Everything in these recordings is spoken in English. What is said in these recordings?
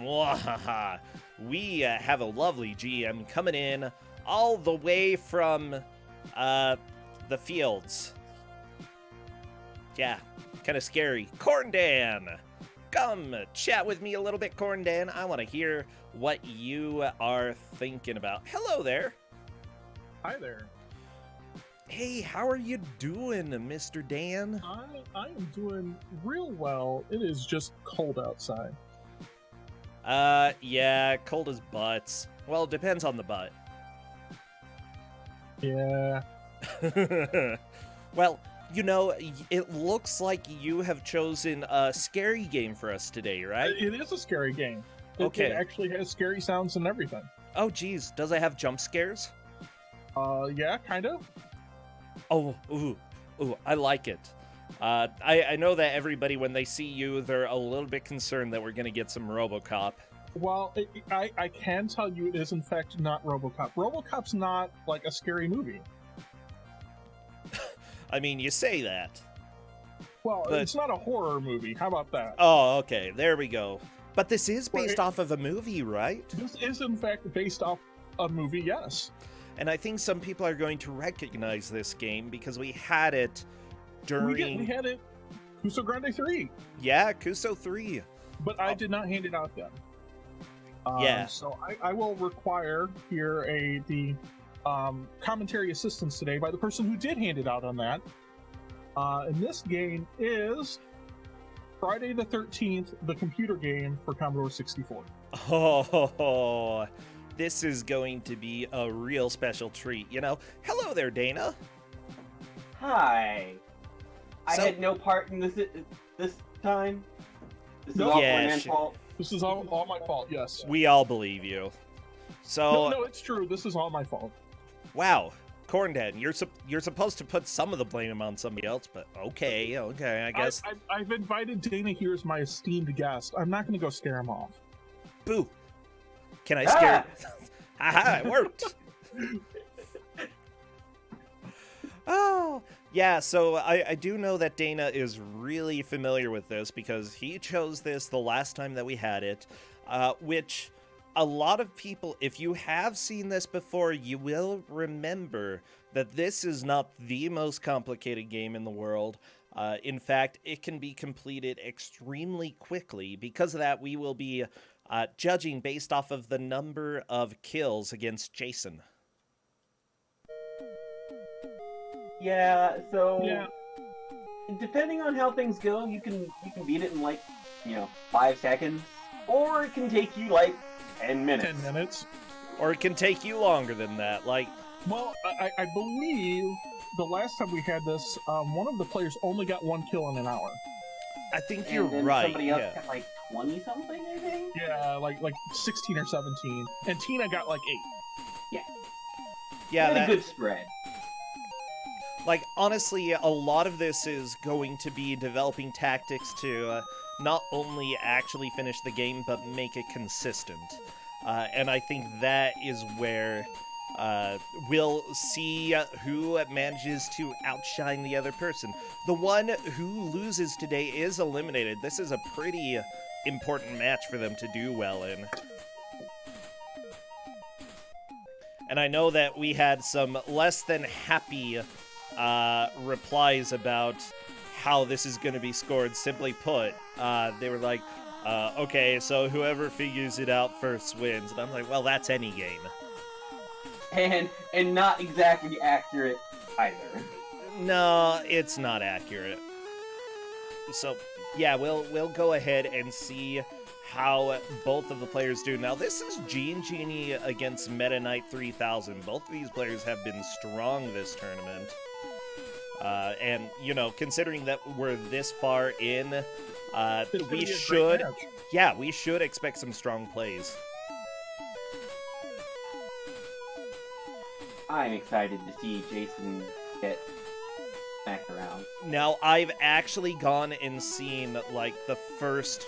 Mwahaha. We have a lovely GM coming in all the way from the fields. Yeah, kind of scary. Corndan, come chat with me a little bit, Corndan. I want to hear what you are thinking about. Hello there. Hi there. Hey, how are you doing, Mr. Dan? I am doing real well. It is just cold outside. Yeah, cold as butts. Well, it depends on the butt. Yeah. Well, you know, it looks like you have chosen a scary game for us today, right? It is a scary game. Okay. It actually has scary sounds and everything. Oh, geez. Does it have jump scares? Yeah, kind of. Oh, ooh, I like it. I know that everybody, when they see you, they're a little bit concerned that we're going to get some RoboCop. Well, I can tell you it is in fact not RoboCop. RoboCop's not like a scary movie. I mean, you say that. Well, but... it's not a horror movie. How about that? Oh, okay. There we go. But this is based off of a movie, right? This is in fact based off a movie, yes. And I think some people are going to recognize this game because we had it during... We had it Kusogr4nde 3. Yeah, Kuso 3. But I did not hand it out then. Yeah. So I will require here the commentary assistance today by the person who did hand it out on that. And this game is Friday the 13th, the computer game for Commodore 64. Oh, this is going to be a real special treat, you know? Hello there, Dana. Hi. I had no part in this time. This is all Corndan's fault. This is all my fault, yes. We all believe you. So No, it's true. This is all my fault. Wow. Corndan, you're supposed to put some of the blame on somebody else, but okay, I guess. I've invited Dana here as my esteemed guest. I'm not going to go scare him off. Boo. Can I scare... Haha, it worked. Oh, yeah, so I do know that Dana is really familiar with this because he chose this the last time that we had it, which a lot of people, if you have seen this before, you will remember that this is not the most complicated game in the world. In fact, it can be completed extremely quickly. Because of that, we will be judging based off of the number of kills against Jason. Yeah, so Yeah. Depending on how things go, you can beat it in like, 5 seconds, or it can take you like 10 minutes. 10 minutes. Or it can take you longer than that, like... Well, I believe the last time we had this, one of the players only got 1 kill in an hour. I think And you're then right, somebody else yeah. got like 20-something, I think? Yeah, like 16 or 17. And Tina got like 8. Yeah, Had a good spread. Like, honestly, a lot of this is going to be developing tactics to not only actually finish the game, but make it consistent. And I think that is where we'll see who manages to outshine the other person. The one who loses today is eliminated. This is a pretty important match for them to do well in. And I know that we had some less than happy replies about how this is going to be scored. Simply put, they were like, okay, so whoever figures it out first wins. And I'm like, well, that's any game. And not exactly accurate either. No, it's not accurate. So, yeah, we'll go ahead and see how both of the players do. Now, this is Genie against Meta Knight 3000. Both of these players have been strong this tournament. And, considering that we're this far in, we should expect some strong plays. I'm excited to see Jason get smacked around. Now, I've actually gone and seen, like, the first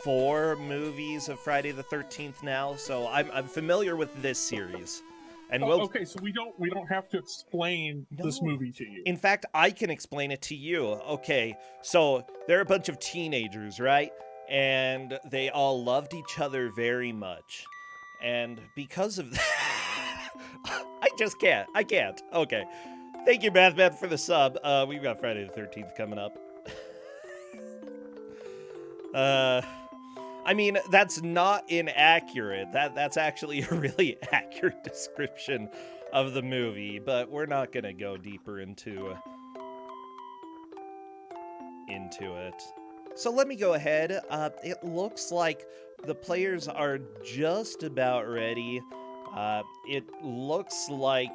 4 movies of Friday the 13th now, so I'm familiar with this series. And okay, so we don't have to explain this movie to you. In fact, I can explain it to you. Okay, so there are a bunch of teenagers, right? and they all loved each other very much. And because of that, I just can't. I can't. Okay. Thank you, Mathman, for the sub. We've got Friday the 13th coming up. I mean, that's not inaccurate. That's actually a really accurate description of the movie, but we're not going to go deeper into it. So let me go ahead. It looks like the players are just about ready. It looks like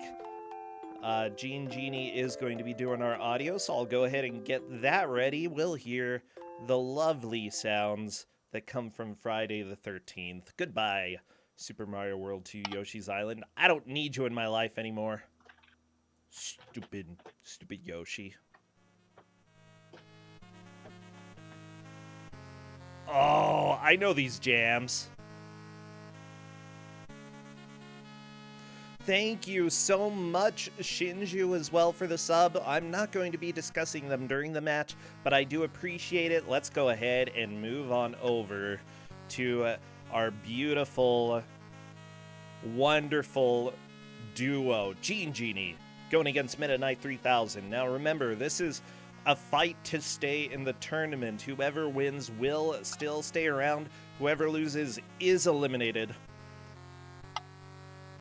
Genie is going to be doing our audio, so I'll go ahead and get that ready. We'll hear the lovely sounds that come from Friday the 13th. Goodbye, Super Mario World 2 Yoshi's Island. I don't need you in my life anymore. Stupid Yoshi. Oh, I know these jams. Thank you so much, Shinju, as well, for the sub. I'm not going to be discussing them during the match, but I do appreciate it. Let's go ahead and move on over to our beautiful, wonderful duo, Genie, going against Meta Knight 3000. Now, remember, this is a fight to stay in the tournament. Whoever wins will still stay around. Whoever loses is eliminated.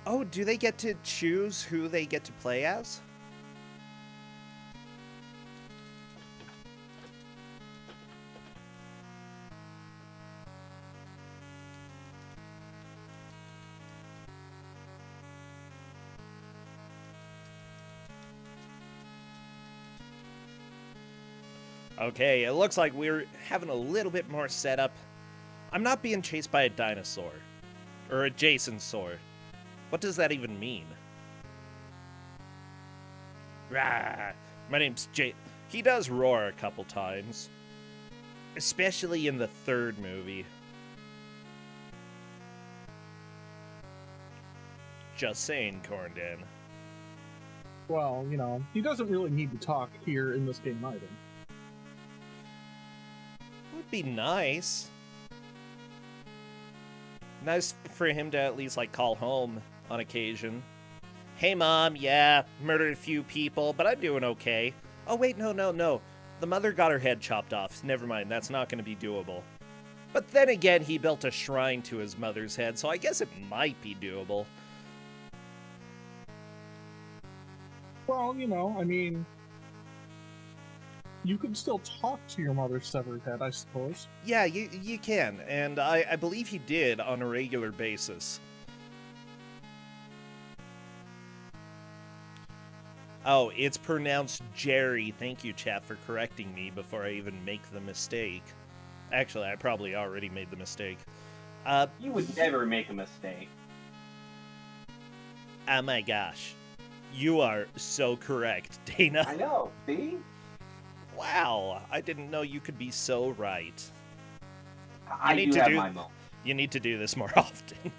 Oh, do they get to choose who they get to play as? Okay, it looks like we're having a little bit more setup. I'm not being chased by a dinosaur. Or a Jason sword. What does that even mean? Rah! My name's Jay. He does roar a couple times. Especially in the third movie. Just saying, Cornden. Well, you know, he doesn't really need to talk here in this game either. Would be nice. Nice for him to at least, like, call home on occasion. Hey, Mom, yeah, murdered a few people, but I'm doing okay. Oh, wait, no. The mother got her head chopped off. Never mind, that's not going to be doable. But then again, he built a shrine to his mother's head, so I guess it might be doable. Well, you know, I mean, you could still talk to your mother's severed head, I suppose. Yeah, you can, and I believe he did on a regular basis. Oh, it's pronounced Jerry. Thank you, chat, for correcting me before I even make the mistake. Actually, I probably already made the mistake. You would never make a mistake. Oh my gosh. You are so correct, Dana. I know, see? Wow, I didn't know you could be so right. I need do to have my moment. You need to do this more often.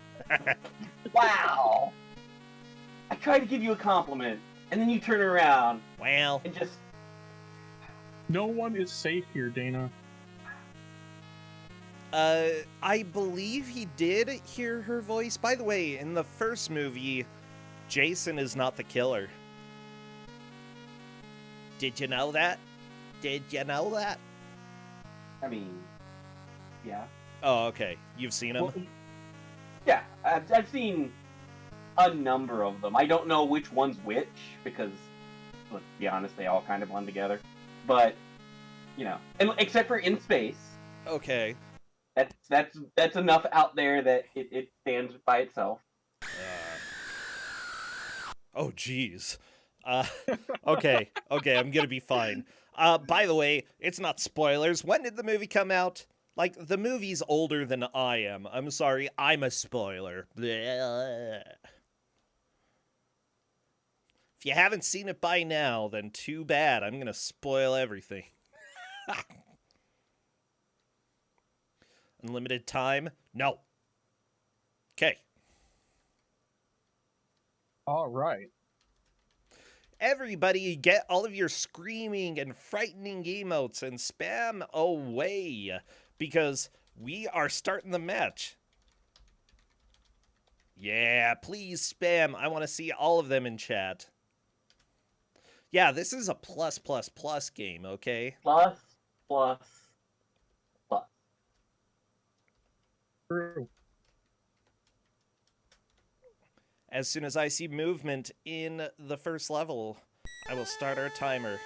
Wow! I tried to give you a compliment, and then you turn around Well, and just... No one is safe here, Dana. I believe he did hear her voice. By the way, in the first movie, Jason is not the killer. Did you know that? Did you know that? I mean, yeah. Oh, okay. You've seen him? Well, Yeah, I've seen a number of them. I don't know which one's which, because, let's be honest, they all kind of blend together. But, you know, and except for in space, Okay. that's enough out there that it stands by itself. Oh, jeez. Okay, I'm gonna be fine. By the way, it's not spoilers. When did the movie come out? Like, the movie's older than I am. I'm sorry, I'm a spoiler. Bleh. If you haven't seen it by now, then too bad. I'm gonna spoil everything. Unlimited time? No. Okay. all right. Everybody, get all of your screaming and frightening emotes and spam away, because We are starting the match. Yeah, please spam. I want to see all of them in chat. Yeah, this is a plus game, okay? Plus, plus, plus. True. As soon as I see movement in the first level, I will start our timer.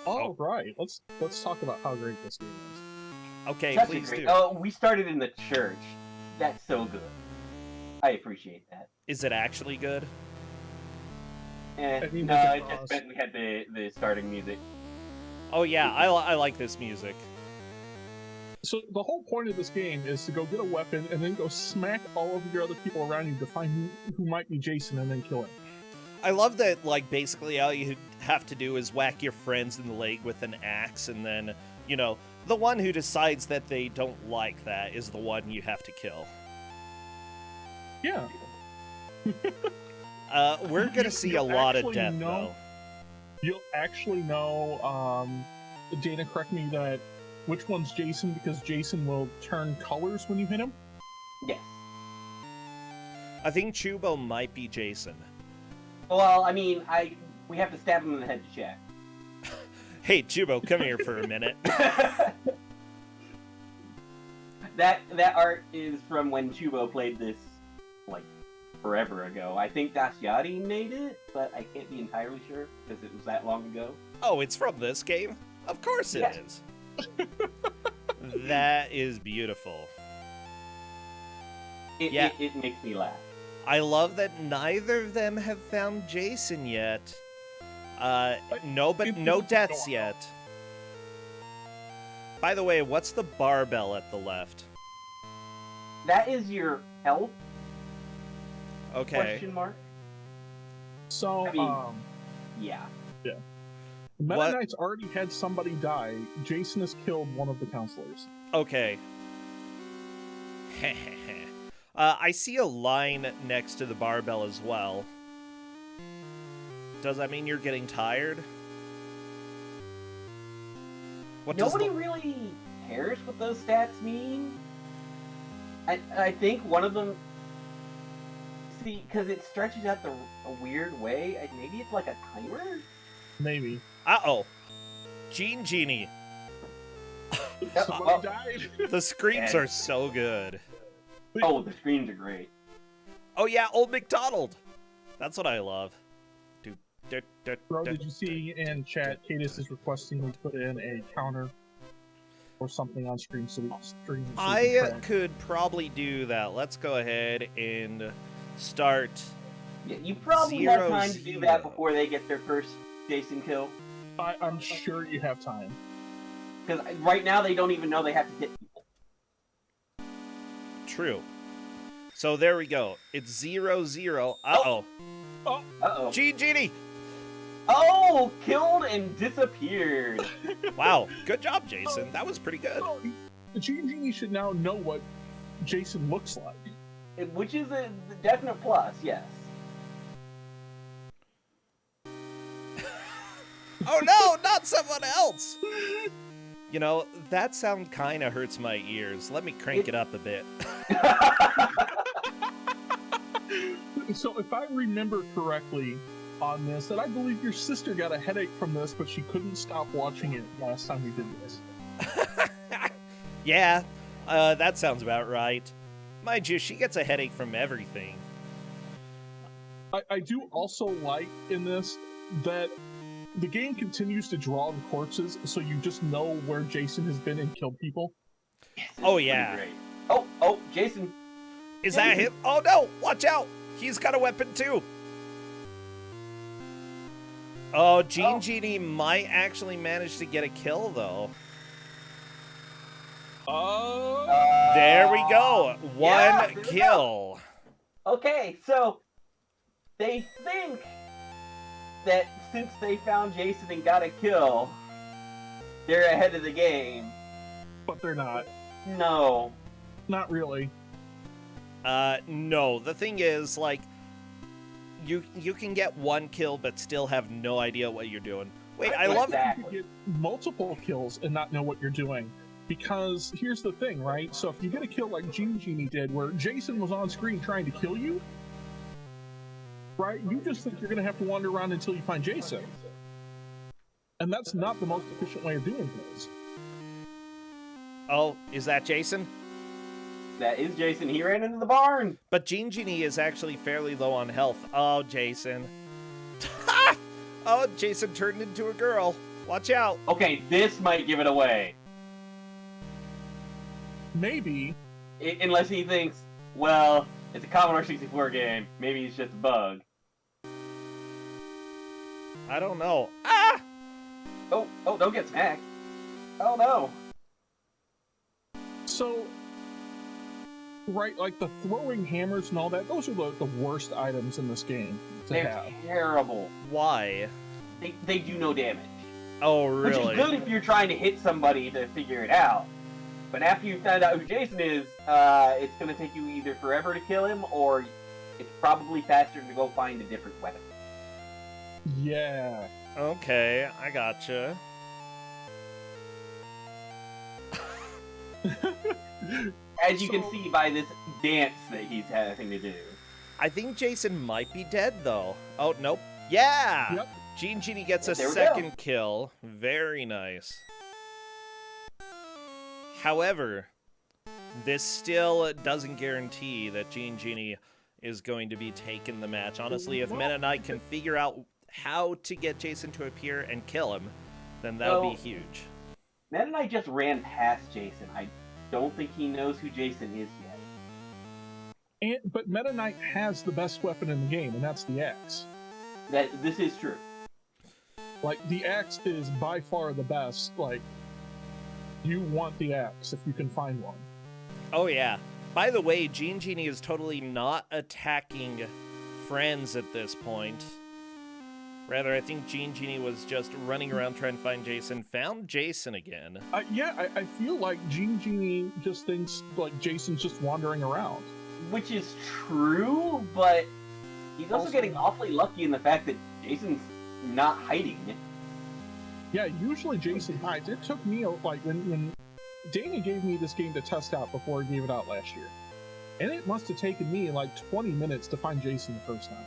All right, let's talk about how great this game is. Okay, Such a please great- do. Oh, we started in the church. That's so good. I appreciate that. Is it actually good? I mean, No, there's a it just pause. meant we had the starting music. Oh yeah, I like this music. So the whole point of this game is to go get a weapon and then go smack all of your other people around you to find who might be Jason and then kill him. I love that, like, basically all you have to do is whack your friends in the leg with an axe, and then, you know, the one who decides that they don't like that is the one you have to kill. Yeah. We're gonna see a You'll lot of actually death, know- though. You'll actually know, Dana, correct me, that which one's Jason, because Jason will turn colors when you hit him. Yes. I think Chubo might be Jason. Well, I mean, we have to stab him in the head to check. Hey, Chubo, come here for a minute. That art is from when Chubo played this, like, forever ago. I think Dashyati made it, but I can't be entirely sure because it was that long ago. Oh, it's from this game? Of course it Yes. is. That is beautiful. Yeah. It makes me laugh. I love that neither of them have found Jason yet. No deaths yet. By the way, what's the barbell at the left? That is your health? Okay. Question mark. So, I mean- Yeah. Meta What- Knight's already had somebody die. Jason has killed one of the counselors. Okay. I see a line next to the barbell as well. Does that mean you're getting tired? What does Nobody really cares what those stats mean. I think one of them. See, because it stretches out a weird way. Maybe it's like a timer. Maybe. Uh-oh. Genie. Somebody well- died. The screams Yeah. are so good. Oh, the screens are great. Oh yeah, Old McDonald. That's what I love. Bro, did you see in chat, Cadis is requesting we put in a counter or something on stream so we can stream. I could probably do that. Let's go ahead and start. Yeah, you probably 0, have time to do that 0. before they get their first Jason kill. I'm sure you have time. Because right now they don't even know they have to hit people. True. So there we go. It's 0-0. Uh-oh. Uh-oh. Genie! Oh! Killed and disappeared. Wow. Good job, Jason. That was pretty good. Oh, Genie should now know what Jason looks like. Which is a definite plus, yes. Oh no, not someone else! You know, that sound kind of hurts my ears. Let me crank it up a bit. So if I remember correctly on this, that I believe your sister got a headache from this, but she couldn't stop watching it last time we did this. Yeah, that sounds about right. Mind you, she gets a headache from everything. I do also like in this that the game continues to draw the corpses, so you just know where Jason has been and killed people. Yes, it's Oh, pretty yeah. great. Oh, Jason. Is that him? Oh no! Watch out! He's got a weapon too! Oh, Genie might actually manage to get a kill, though. Oh, There we go! yeah, One there we kill! Okay, so they think that since they found Jason and got a kill, they're ahead of the game. but they're not. No. Not really. No. The thing is, like, you can get one kill but still have no idea what you're doing. Wait, I love... Exactly. You can get multiple kills and not know what you're doing. Because here's the thing, right? So if you get a kill like Genie did, where Jason was on screen trying to kill you, right? You just think you're going to have to wander around until you find Jason. And that's not the most efficient way of doing things. Oh, is that Jason? That is Jason. He ran into the barn. But Genie is actually fairly low on health. Oh, Jason. Oh, Jason turned into a girl. Watch out. Okay, this might give it away. Maybe. Unless he thinks, well, it's a Commodore 64 game. Maybe it's just a bug. I don't know. Ah! Oh, don't get smacked. Oh, no. So, right, like the throwing hammers and all that, those are the worst items in this game to They're have. terrible. Why? They do no damage. Oh, Which really? is good if you're trying to hit somebody to figure it out. But after you find out who Jason is, it's going to take you either forever to kill him, or it's probably faster to go find a different weapon. Yeah. Okay, I gotcha. As you can see by this dance that he's having to do. I think Jason might be dead, though. Oh, nope. Yeah! Yep. Genie gets a There we second kill. Very nice. However, this still doesn't guarantee that Genie is going to be taking the match. Honestly, if Meta Knight can figure out how to get Jason to appear and kill him, then that'll be huge. Meta Knight just ran past Jason. I don't think he knows who Jason is yet. But Meta Knight has the best weapon in the game, and that's the axe. This is true. Like, the axe is by far the best. Like, you want the axe if you can find one. Oh, yeah. By the way, Genie is totally not attacking friends at this point. Rather, I think Genie was just running around trying to find Jason, found Jason again. I feel like Genie just thinks, like, Jason's just wandering around. Which is true, but he's also getting awfully lucky in the fact that Jason's not hiding. Yeah, usually Jason hides. It took me, like, when Dana gave me this game to test out before he gave it out last year. And it must have taken me, like, 20 minutes to find Jason the first time.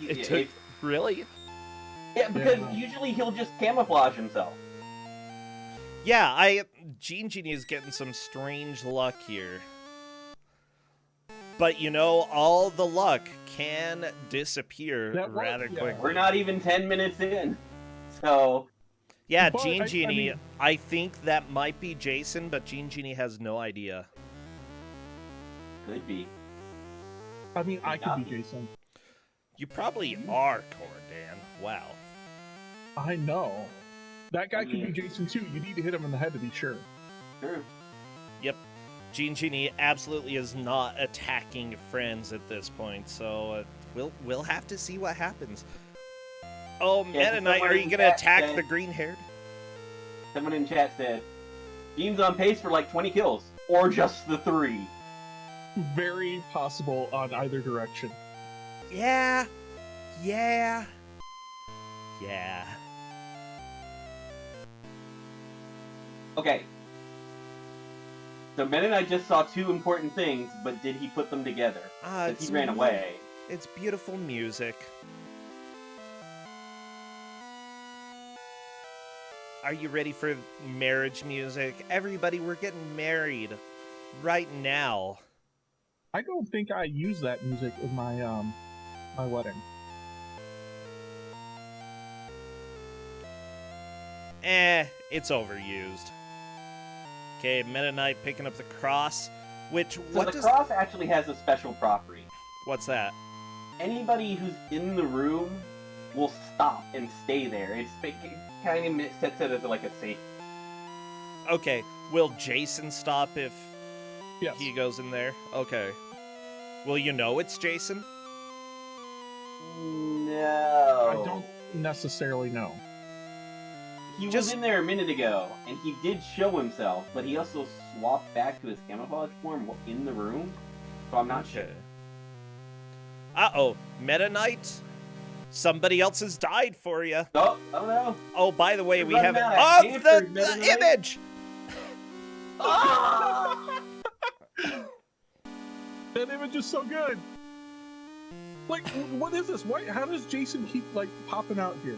It took... Really? Yeah, because usually he'll just camouflage himself. Yeah, Genie is getting some strange luck here. But, you know, all the luck can disappear rather quickly. We're not even 10 minutes in, so... Yeah, But, Genie, I think that might be Jason, but Genie has no idea. Could be. I mean, I could be Jason. You probably are, Cordan. Wow. I know. That guy could be Jason too. You need to hit him in the head to be sure. Sure. Yep. Genie absolutely is not attacking friends at this point, so we'll have to see what happens. Oh, Meta Knight, are you gonna attack the green-haired? Someone in chat said, Gene's on pace for like 20 kills, or just the 3. Very possible on either direction. Yeah. Okay. So Ben and I just saw 2 important things, but did he put them together? He ran away. It's beautiful music. Are you ready for marriage music? Everybody, we're getting married right now. I don't think I use that music in my my wedding. It's overused. Okay, Meta Knight picking up the cross, which So the cross actually has a special property. What's that? Anybody who's in the room will stop and stay there. It kind of sets it as like a safe. Okay, will Jason stop if Yes. he goes in there? Okay. Will you know it's Jason? No. I don't necessarily know. He was in there a minute ago, and he did show himself, but he also swapped back to his camouflage form in the room, so I'm not sure. Uh-oh, Meta Knight Somebody else has died for you. Oh no. Oh, by the way, You're we have running out of answers, the Meta Knight. image. Ah! That image is so good. Like, what is this? Why? How does Jason keep like popping out here?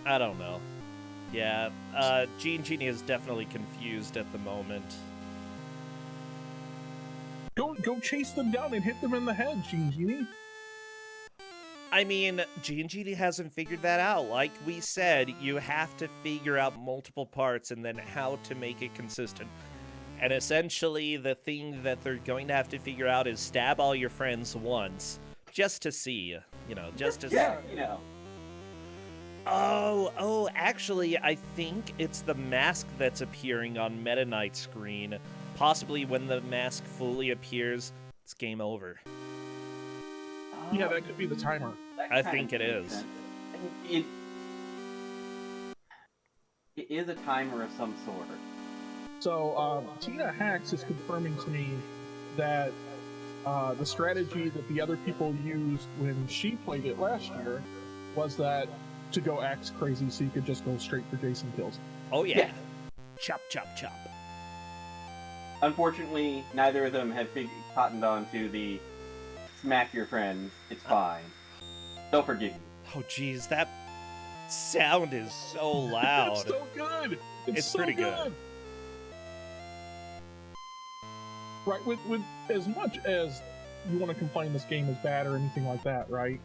I don't know. Yeah, Genie is definitely confused at the moment. Go chase them down and hit them in the head, Genie. I mean, Genie hasn't figured that out. Like we said, you have to figure out multiple parts and then how to make it consistent. And essentially, the thing that they're going to have to figure out is stab all your friends once, just to see, just to Yeah, see. Oh, Actually, I think it's the mask that's appearing on Meta Knight's screen. Possibly when the mask fully appears, it's game over. Yeah, that could be the timer. I think it is. Sense. It is a timer of some sort. So, Tina Hacks is confirming to me that the strategy that the other people used when she played it last year was that to go axe crazy so you could just go straight for Jason kills. Oh, yeah. Yeah. Chop, chop, chop. Unfortunately, neither of them have cottoned on to the smack your friends, it's fine. They'll forgive you. Oh, geez, that sound is so loud. It's so good! It's so pretty good. Right, with as much as you want to complain this game is bad or anything like that, right?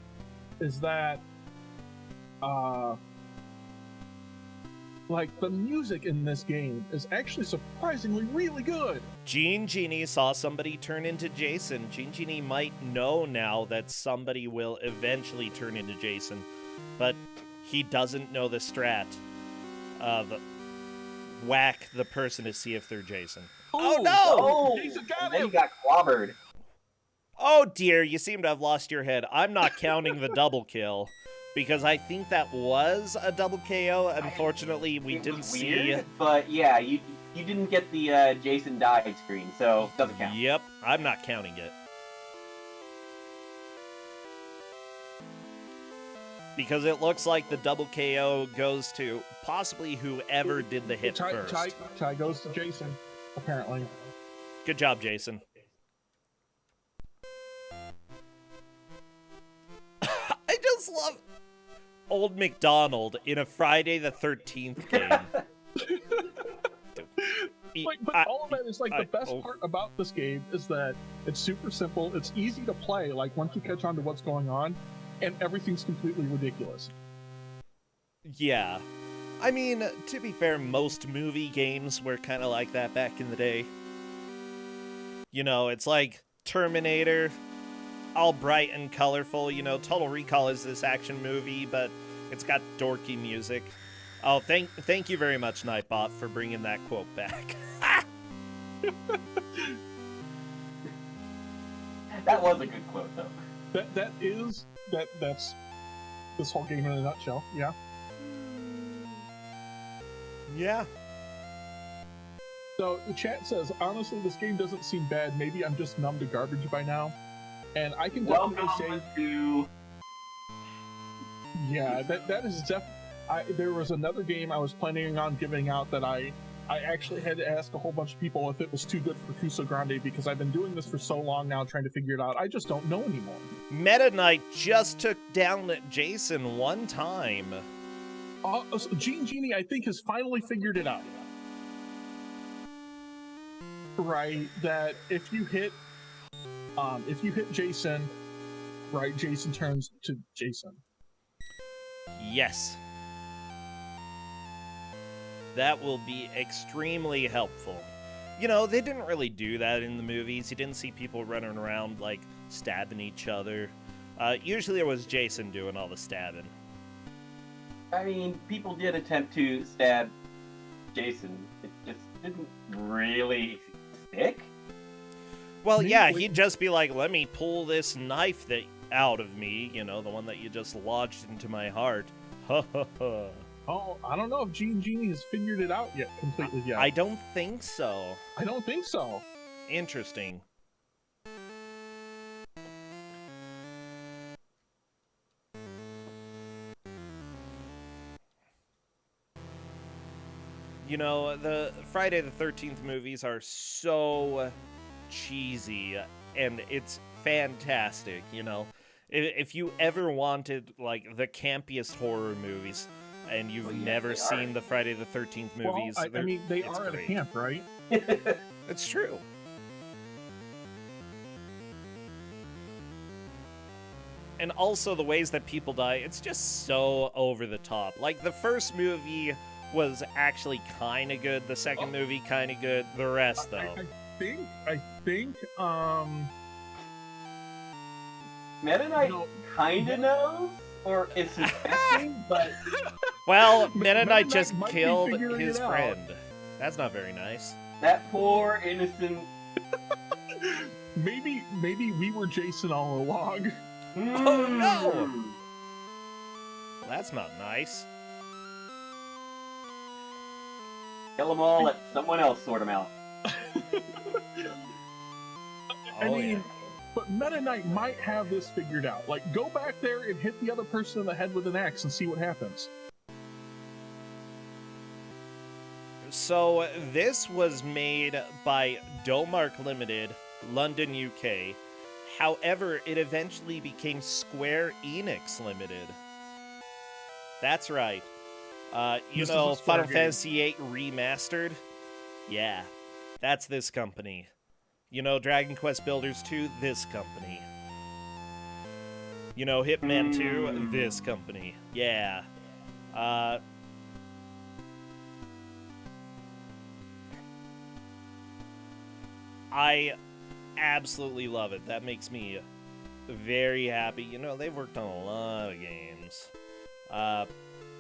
Is that like the music in this game is actually surprisingly really good. Genie saw somebody turn into Jason. Genie might know now that somebody will eventually turn into Jason, but he doesn't know the strat of whack the person to see if they're Jason. Oh no! Oh! Jason got And then him! you got clobbered. Oh dear, you seem to have lost your head. I'm not counting the double kill, because I think that was a double KO. Unfortunately, we It didn't was see. weird, but yeah, you didn't get the Jason died screen, so doesn't count. Yep, I'm not counting it. Because it looks like the double KO goes to possibly whoever did the hit first. Ty goes to Jason, apparently. Good job, Jason. I just love Old MacDonald in a Friday the 13th game. But all of that is like the best part about this game is that it's super simple, it's easy to play, like once you catch on to what's going on, and everything's completely ridiculous. Yeah. I mean, to be fair, most movie games were kind of like that back in the day. It's like Terminator, all bright and colorful. Total Recall is this action movie, but it's got dorky music. Oh, thank you very much, Nightbot, for bringing that quote back. That was a good quote, though. That's this whole game in a nutshell. Yeah. Yeah. So the chat says, honestly, this game doesn't seem bad. Maybe I'm just numb to garbage by now. And I can definitely Welcome say, to... yeah, that is definitely. There was another game I was planning on giving out that I actually had to ask a whole bunch of people if it was too good for Kusogr4nde because I've been doing this for so long now trying to figure it out. I just don't know anymore. Meta Knight just took down Jason one time. So Genie, I think, has finally figured it out. Right, that if you hit Jason, right, Jason turns to Jason. Yes. That will be extremely helpful. They didn't really do that in the movies. You didn't see people running around, like, stabbing each other. Usually it was Jason doing all the stabbing. I mean, people did attempt to stab Jason. It just didn't really stick. Well, yeah, he'd just be like, let me pull this knife out of me, the one that you just lodged into my heart. Ha ha ha. Oh, I don't know if Genie has figured it out completely yet. I don't think so. I don't think so. Interesting. You know, the Friday the 13th movies are so cheesy, and it's fantastic, you know. If you ever wanted, like, the campiest horror movies, and you've never seen the Friday the 13th movies... Well, I mean, they are great. at a camp, right? It's true. And also the ways that people die, it's just so over the top. Like, the first movie was actually kind of good, the second movie kind of good, the rest, though. I think, Meta Knight kind of knows, or is suspecting, but... Well, Meta Knight just might be killed figuring his it out. friend. That's not very nice. That poor, innocent... Maybe we were Jason all along. Oh, no! Well, that's not nice. Kill them all, let someone else sort them out. I mean, but Meta Knight might have this figured out. Like, go back there and hit the other person in the head with an axe and see what happens. So, this was made by Domark Limited, London, UK. However, it eventually became Square Enix Limited. That's right. You This know, is a Square Final game. Fantasy VIII Remastered? Yeah, that's this company. You know, Dragon Quest Builders 2? This company. You know, Hitman 2? This company. Yeah. I absolutely love it. That makes me very happy. You know, they've worked on a lot of games.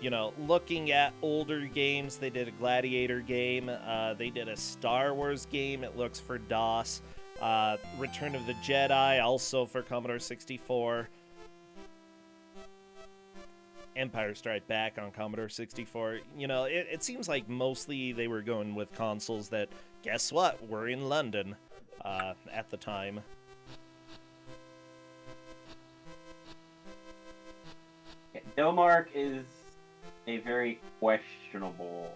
You know, looking at older games, they did a Gladiator game. They did a Star Wars game. It looks for DOS. Return of the Jedi, also for Commodore 64. Empire Strike Back on Commodore 64. You know, it seems like mostly they were going with consoles that, guess what, were in London at the time. Yeah, Domark is a very questionable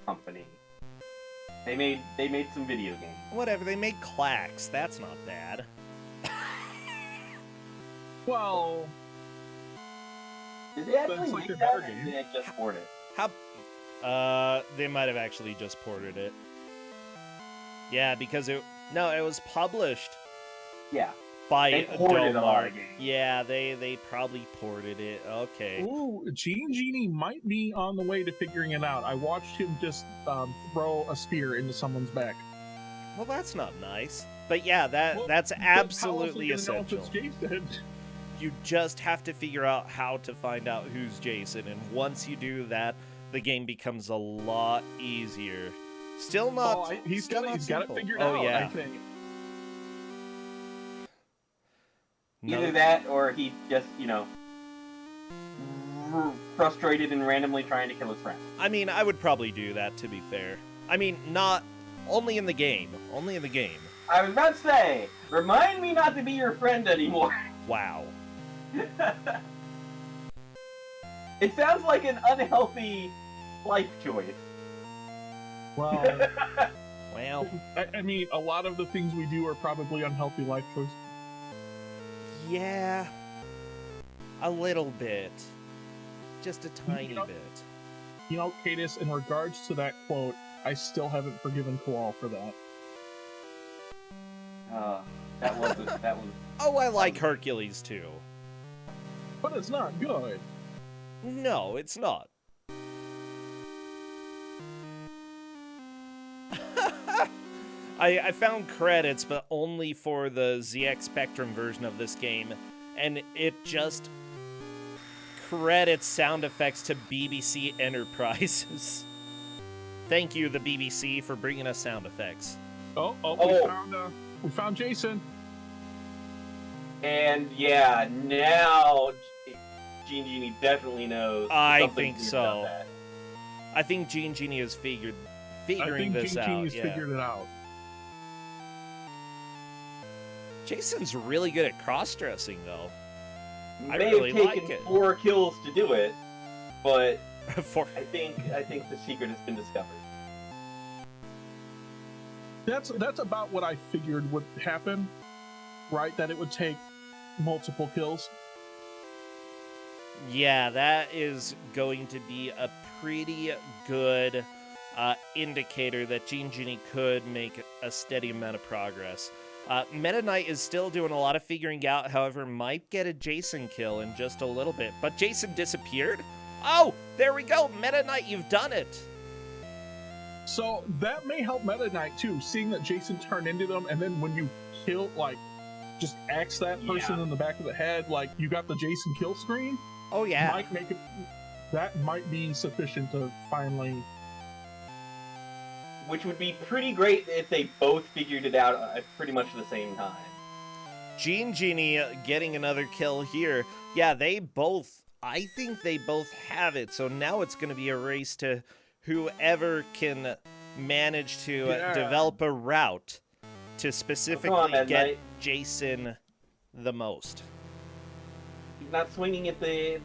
company. They made some video games. Whatever, they make clacks. That's not bad. Well, Did they actually Sounds like make a that, better or game. did they just port it? How? They might have actually just ported it. Yeah, because it was published Yeah. by They ported a lot of Domark. games. Yeah, they probably ported it. Okay. ooh, Gene Genie might be on the way to figuring it out. I watched him just throw a spear into someone's back. Well, that's not nice. But yeah, Well, that's but how else absolutely is he gonna know essential. if it's Jason? You just have to figure out how to find out who's Jason, and once you do that, the game becomes a lot easier. Still not. He's still got not it simple. figured Oh out. yeah. I think. No- Either that, or he's just, frustrated and randomly trying to kill his friend. I mean, I would probably do that, to be fair. I mean, not only in the game. Only in the game. I was about to say, remind me not to be your friend anymore. Wow. It sounds like an unhealthy life choice. Well, Well, I mean, a lot of the things we do are probably unhealthy life choices. yeah. A little bit. Just a tiny know- bit. You know, Cadis, in regards to that quote, I still haven't forgiven Koal for that. That was. Oh, I like Hercules too. But it's not good. No, it's not. I found credits, but only for the ZX Spectrum version of this game, and it just credits sound effects to BBC Enterprises. Thank you, the BBC, for bringing us sound effects. Oh, Oh. we found Jason. And yeah, now Gene Genie definitely knows. I something think weird so. about that. I think Gene Genie has I figuring think this Gene out. Genie's Yeah. figured it out. Jason's really good at cross-dressing, though. I May really have like taken it. 4 kills to do it, but For I think the secret has been discovered. That's about what I figured would happen, right? That it would take multiple kills. Yeah, that is going to be a pretty good indicator that Gene Genie could make a steady amount of progress. Meta Knight is still doing a lot of figuring out, however, might get a Jason kill in just a little bit. But Jason disappeared? Oh, there we go. Meta Knight, you've done it. So that may help Meta Knight too, seeing that Jason turned into them, and then when you kill, like, just axe that person in the back of the head, like, you got the Jason kill screen. Oh, yeah. Might make it, that might be sufficient to finally... Which would be pretty great if they both figured it out at pretty much the same time. Gene Genie getting another kill here. Yeah, I think they both have it, so now it's going to be a race to whoever can manage to develop a route to specifically get Jason the most. He's not swinging at the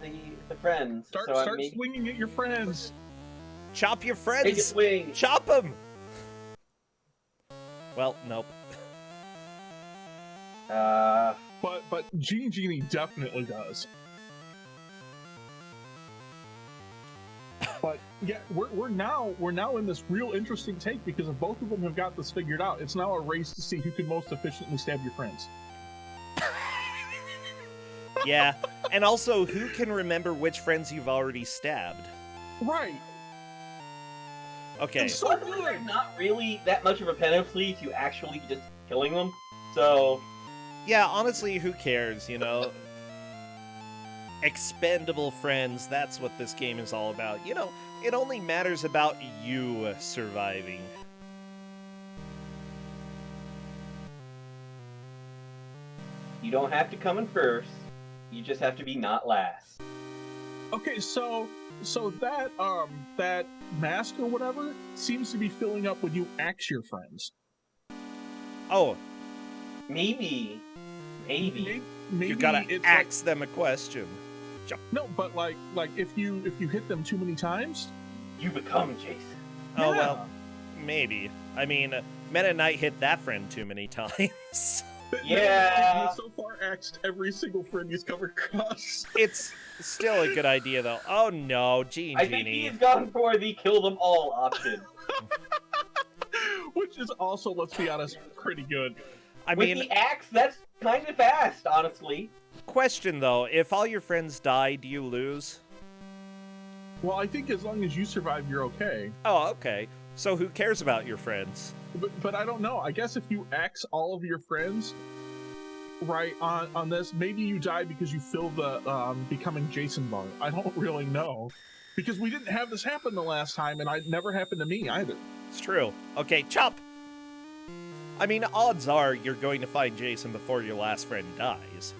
friends. Start swinging at your friends. Chop your Take a friends. swing. Chop them. Well, nope. But Gene Genie definitely does. But yeah, we're now in this real interesting take because if both of them have got this figured out, it's now a race to see who can most efficiently stab your friends. Yeah, and also who can remember which friends you've already stabbed? Right. Okay. So Luckily, there's not really that much of a penalty to actually just killing them. So Yeah, honestly, who cares, you know? Expendable friends, that's what this game is all about. You know, it only matters about you surviving. you don't have to come in first. You just have to be not last. Okay, so that mask or whatever seems to be filling up when you axe your friends. Oh, Maybe. Maybe you gotta it's ask them a question. No, but like if you hit them too many times, You become Jason. Oh, Yeah. well, maybe. I mean, Meta Knight hit that friend too many times. Yeah. He's so far axed every single friend he's come across. It's still a good idea, though. Oh, no, Gene I think Genie. he's gone for the kill them all option. Which is also, let's be honest, pretty good. I With mean, the axe, that's kind of fast, honestly. question, though. If all your friends die, do you lose? Well, I think as long as you survive, you're okay. Oh, okay. So who cares about your friends? But I don't know. I guess if you axe all of your friends, right, on this, maybe you die because you fill the becoming Jason bar. I don't really know. Because we didn't have this happen the last time, and it never happened to me either. It's true. Okay, chop! I mean, odds are you're going to find Jason before your last friend dies.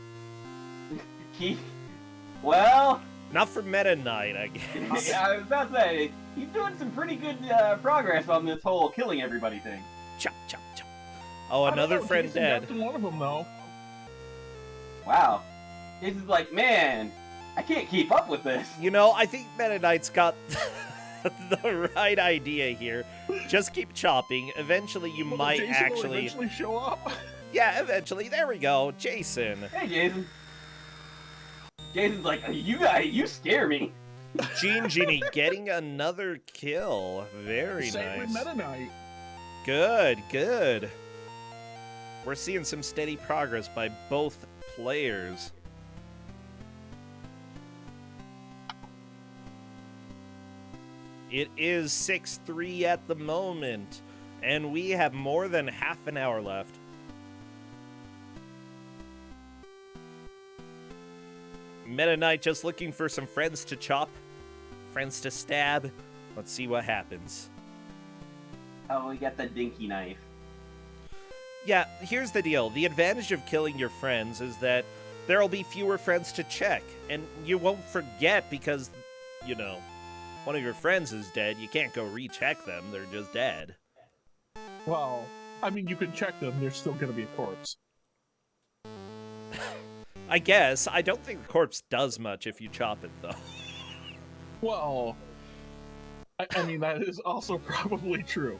Well, Not for Meta Knight, I guess. yeah, I was about to say, he's doing some pretty good progress on this whole killing everybody thing. Chop, chop, chop. Oh, I don't another know, friend Jason dead. got to one of them, though. Wow. Jason's like, man, I can't keep up with this. You know, I think Meta Knight's got the right idea here. Just keep chopping. Eventually, you Well, might Jason will actually... eventually show up. Yeah, eventually. There we go. Jason. Hey, Jason. Jason's like, you scare me. Gene Genie getting another kill. Very Same with nice. Meta Knight. Good, good. We're seeing some steady progress by both players. It is 6-3 at the moment, and we have more than half an hour left. Meta Knight just looking for some friends to chop, friends to stab. Let's see what happens. Oh, we got the dinky knife. Yeah, here's the deal. The advantage of killing your friends is that there'll be fewer friends to check, and you won't forget because, you know, one of your friends is dead. You can't go recheck them. They're just dead. Well, I mean, you can check them. There's still going to be a corpse. I guess. I don't think the corpse does much if you chop it, though. Well, I mean, that is also probably true.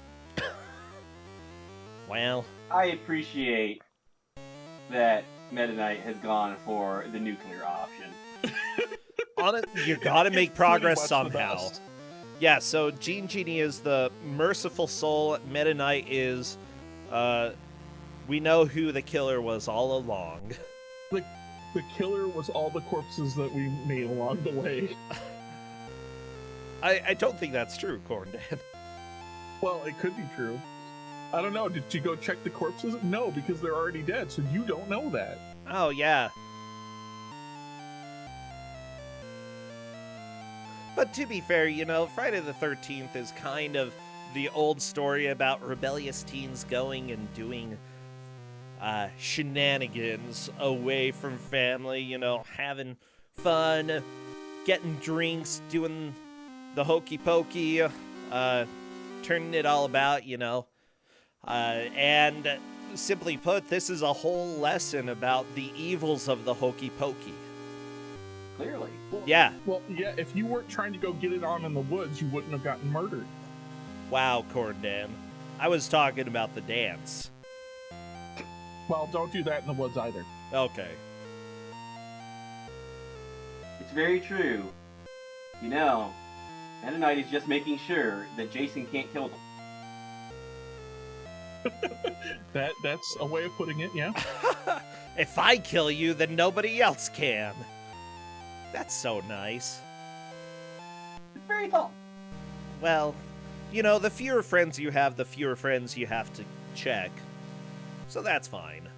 Well, I appreciate that Meta Knight has gone for the nuclear option. you gotta make It's progress pretty much the somehow. best. Yeah, so Gene Genie is the merciful soul. Meta Knight is, we know who the killer was all along. The killer was all the corpses that we made along the way. I don't think that's true, Corndad. Well, it could be true. I don't know. Did you go check the corpses? No, because they're already dead, so you don't know that. Oh, yeah. But to be fair, you know, Friday the 13th is kind of the old story about rebellious teens going and doing shenanigans away from family, you know, having fun, getting drinks, doing the hokey pokey, turning it all about, you know. And simply put, this is a whole lesson about the evils of the hokey pokey. Clearly. Yeah. Well, yeah, if you weren't trying to go get it on in the woods, you wouldn't have gotten murdered. Wow, Corndam. I was talking about the dance. Well, don't do that in the woods either. Okay. It's very true. You know, Meta Knight is just making sure that Jason can't kill them. That's a way of putting it, yeah. If I kill you, then nobody else can. That's so nice. It's very thoughtful. Well, you know, the fewer friends you have, the fewer friends you have to check. So that's fine.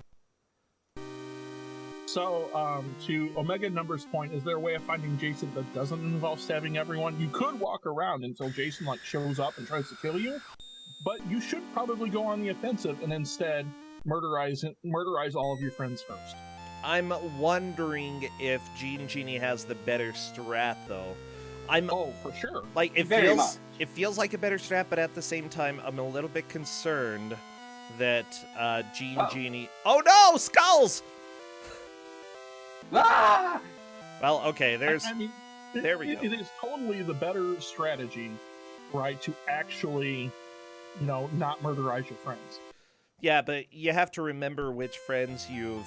So, to Omega Number's point, is there a way of finding Jason that doesn't involve stabbing everyone? You could walk around until Jason, like, shows up and tries to kill you, but you should probably go on the offensive and instead murderize all of your friends first. I'm wondering if Gene Genie has the better strat, though. Oh, for sure. Like, it Very much. feels like a better strat, but at the same time, I'm a little bit concerned that Gene Genie... Oh no! Skulls! Ah! Well, okay, there's... I mean, there we go. It is totally the better strategy, right, to actually, you know, not murderize your friends. Yeah, but you have to remember which friends you've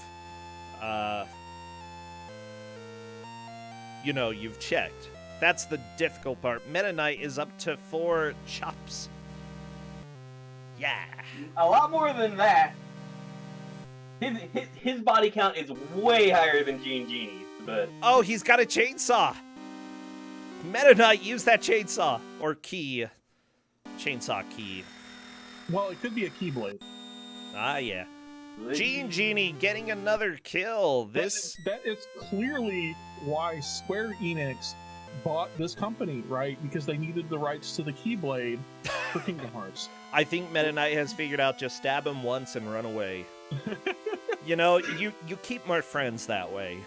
checked. That's the difficult part. Meta Knight is up to 4 chops. Yeah. A lot more than that. His body count is way higher than Gene Genie's, but... Oh, he's got a chainsaw. Meta Knight, use that chainsaw. Or key. Chainsaw key. Well, it could be a keyblade. Ah, yeah. Gene Genie getting another kill. This... That is clearly why Square Enix bought this company, right? Because they needed the rights to the Keyblade for Kingdom Hearts. I think Meta Knight has figured out just stab him once and run away. You know, you keep more friends that way.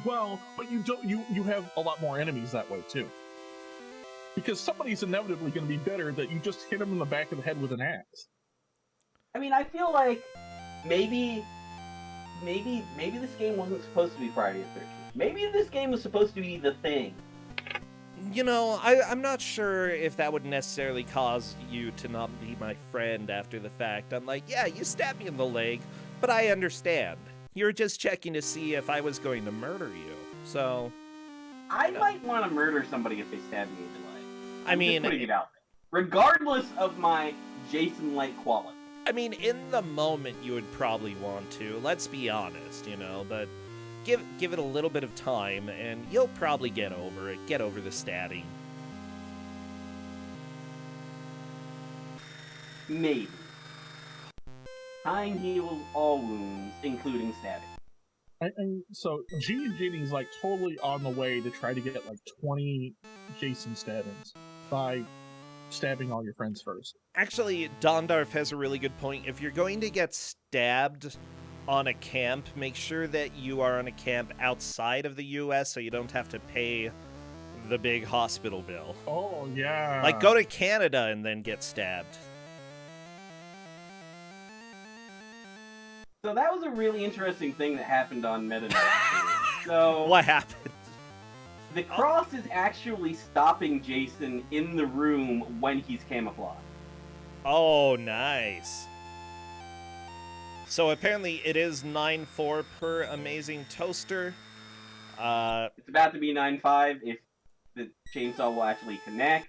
Well, but you have a lot more enemies that way too. Because somebody's inevitably going to be bitter that you just hit him in the back of the head with an axe. I mean, I feel like maybe this game wasn't supposed to be Friday the 13th. Maybe this game was supposed to be The Thing. You know, I'm not sure if that would necessarily cause you to not be my friend after the fact. I'm like, yeah, you stabbed me in the leg, but I understand. You're just checking to see if I was going to murder you. So... I might want to murder somebody if they stab me in the leg. I mean... Just putting it out there. Regardless of my Jason-like quality. I mean, in the moment, you would probably want to. Let's be honest, you know, but... Give it a little bit of time, and you'll probably get over it. Get over the stabbing. Maybe. Time heals all wounds, including stabbing. And so Gene Genie's like totally on the way to try to get like 20 Jason stabbings by stabbing all your friends first. Actually, Dondarf has a really good point. If you're going to get stabbed on a camp, make sure that you are on a camp outside of the US so you don't have to pay the big hospital bill. Oh, yeah. Like, go to Canada and then get stabbed. So that was a really interesting thing that happened on Meta Knight. So What happened? The cross is actually stopping Jason in the room when he's camouflaged. Oh, nice. So apparently it is 9-4 per Amazing Toaster. It's about to be 9-5 if the chainsaw will actually connect.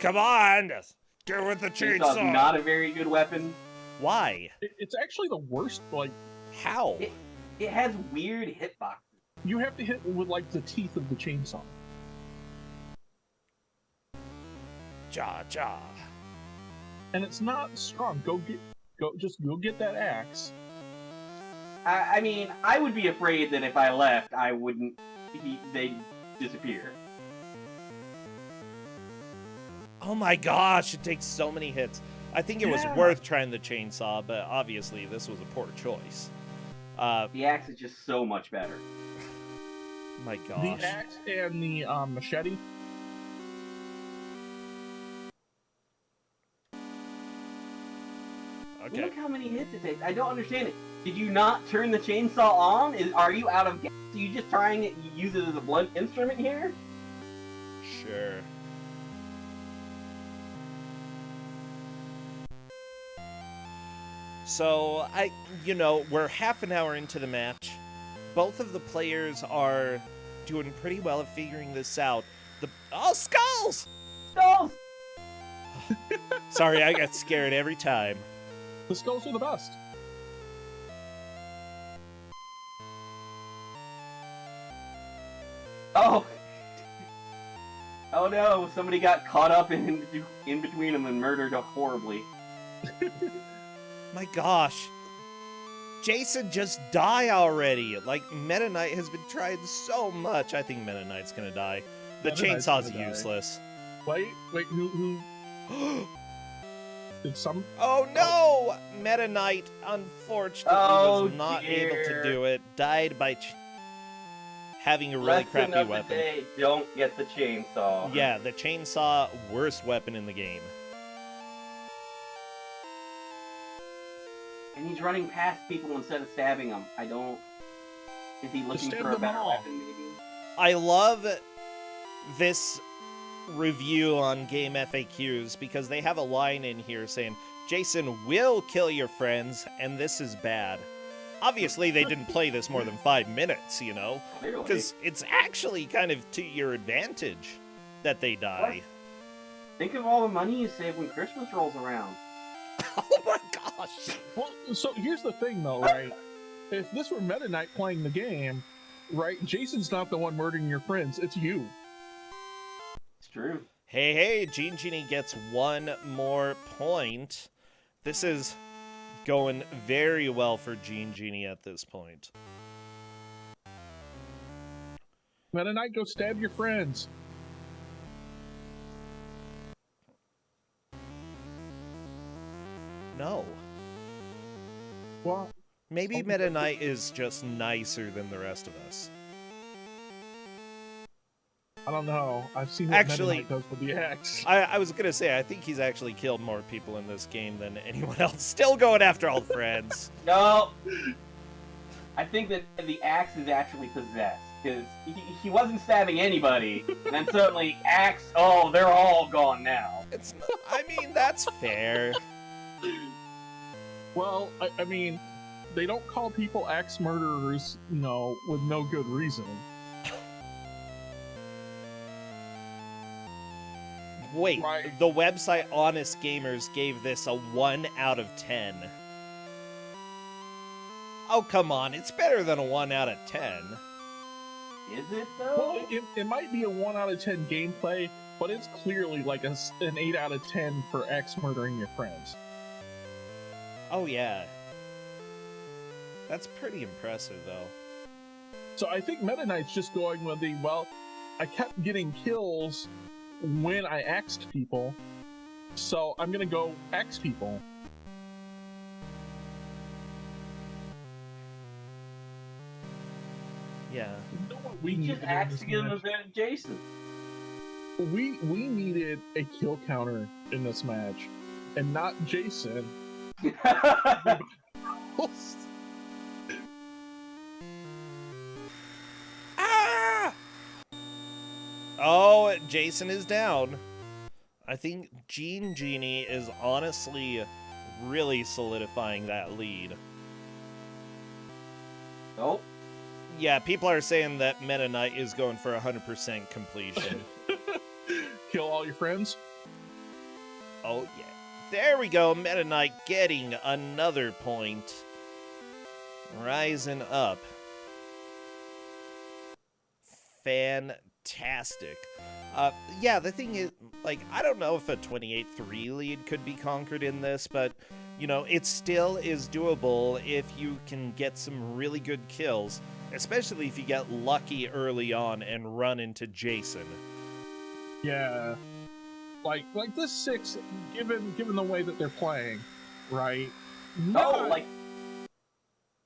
Come on! Get with the Chainsaw's chainsaw! not a very good weapon. Why? It's actually the worst. Like, How? It has weird hitboxes. you have to hit with like the teeth of the chainsaw. Ja, ja. And it's not strong. Go get that axe. I mean, I would be afraid that if I left, they'd disappear. Oh my gosh, it takes so many hits. I think it was worth trying the chainsaw, but obviously this was a poor choice. The axe is just so much better. My gosh. The axe and the machete. Okay. Look how many hits it takes. I don't understand it. Did you not turn the chainsaw on? Are you out of gas? Are you just trying it? You use it as a blunt instrument here? Sure. So, we're half an hour into the match. Both of the players are doing pretty well at figuring this out. Skulls! Skulls! Sorry, I got scared every time. The skulls are the best. Oh! Oh no, somebody got caught up in between them and murdered horribly. My gosh. Jason, just die already. Like, Meta Knight has been trying so much. I think Meta Knight's gonna die. The Meta Knight's chainsaw's gonna die. useless. Wait, who? Did some? Oh no! Meta Knight, unfortunately, was not able to do it. Died by having a really Lesson crappy of weapon. the day, don't get the chainsaw. Yeah, the chainsaw, worst weapon in the game. And he's running past people instead of stabbing them. Is he looking stab for a them better all. weapon, maybe? I love this review on Game FAQs because they have a line in here saying, Jason will kill your friends, and this is bad. Obviously, they didn't play this more than 5 minutes, Clearly. because it's actually kind of to your advantage that they die. Think of all the money you save when Christmas rolls around. Oh my gosh! Well, so here's the thing, though, right? If this were Meta Knight playing the game, right? Jason's not the one murdering your friends; it's you. It's true. Hey, Gene Genie gets 1 more point. This is going very well for Gene Genie at this point. Meta Knight, go stab your friends. No. Well, Maybe Meta Knight is just nicer than the rest of us. I don't know. I've seen what Actually- Meta Knight does with the axe. I was gonna say, I think he's actually killed more people in this game than anyone else. Still going after all the friends. No! I think that the axe is actually possessed. Because he wasn't stabbing anybody, and then suddenly, axe, they're all gone now. It's not, I mean, that's fair. Well, I mean, they don't call people axe murderers, with no good reason. Wait, Right. the website Honest Gamers gave this a 1 out of 10. Oh, come on, it's better than a 1 out of 10. Is it, though? Well, it might be a 1 out of 10 gameplay, but it's clearly like an 8 out of 10 for axe murdering your friends. Oh, yeah. That's pretty impressive, though. So I think Meta Knight's just going with I kept getting kills when I axed people, so I'm gonna go axe people. Yeah. You know what We just needed in axed this to give him match? advantage Jason. We needed a kill counter in this match, and not Jason. Ah! Oh, Jason is down. I think Gene Genie is honestly really solidifying that lead. Nope. Yeah, people are saying that Meta Knight is going for 100% completion. Kill all your friends. Oh, yeah. There we go. Meta Knight getting another point. Rising up. Fantastic. Yeah, the thing is, like, I don't know if a 28-3 lead could be conquered in this, but, you know, it still is doable if you can get some really good kills, especially if you get lucky early on and run into Jason. Yeah. Like this 6, given the way that they're playing, right? Oh, like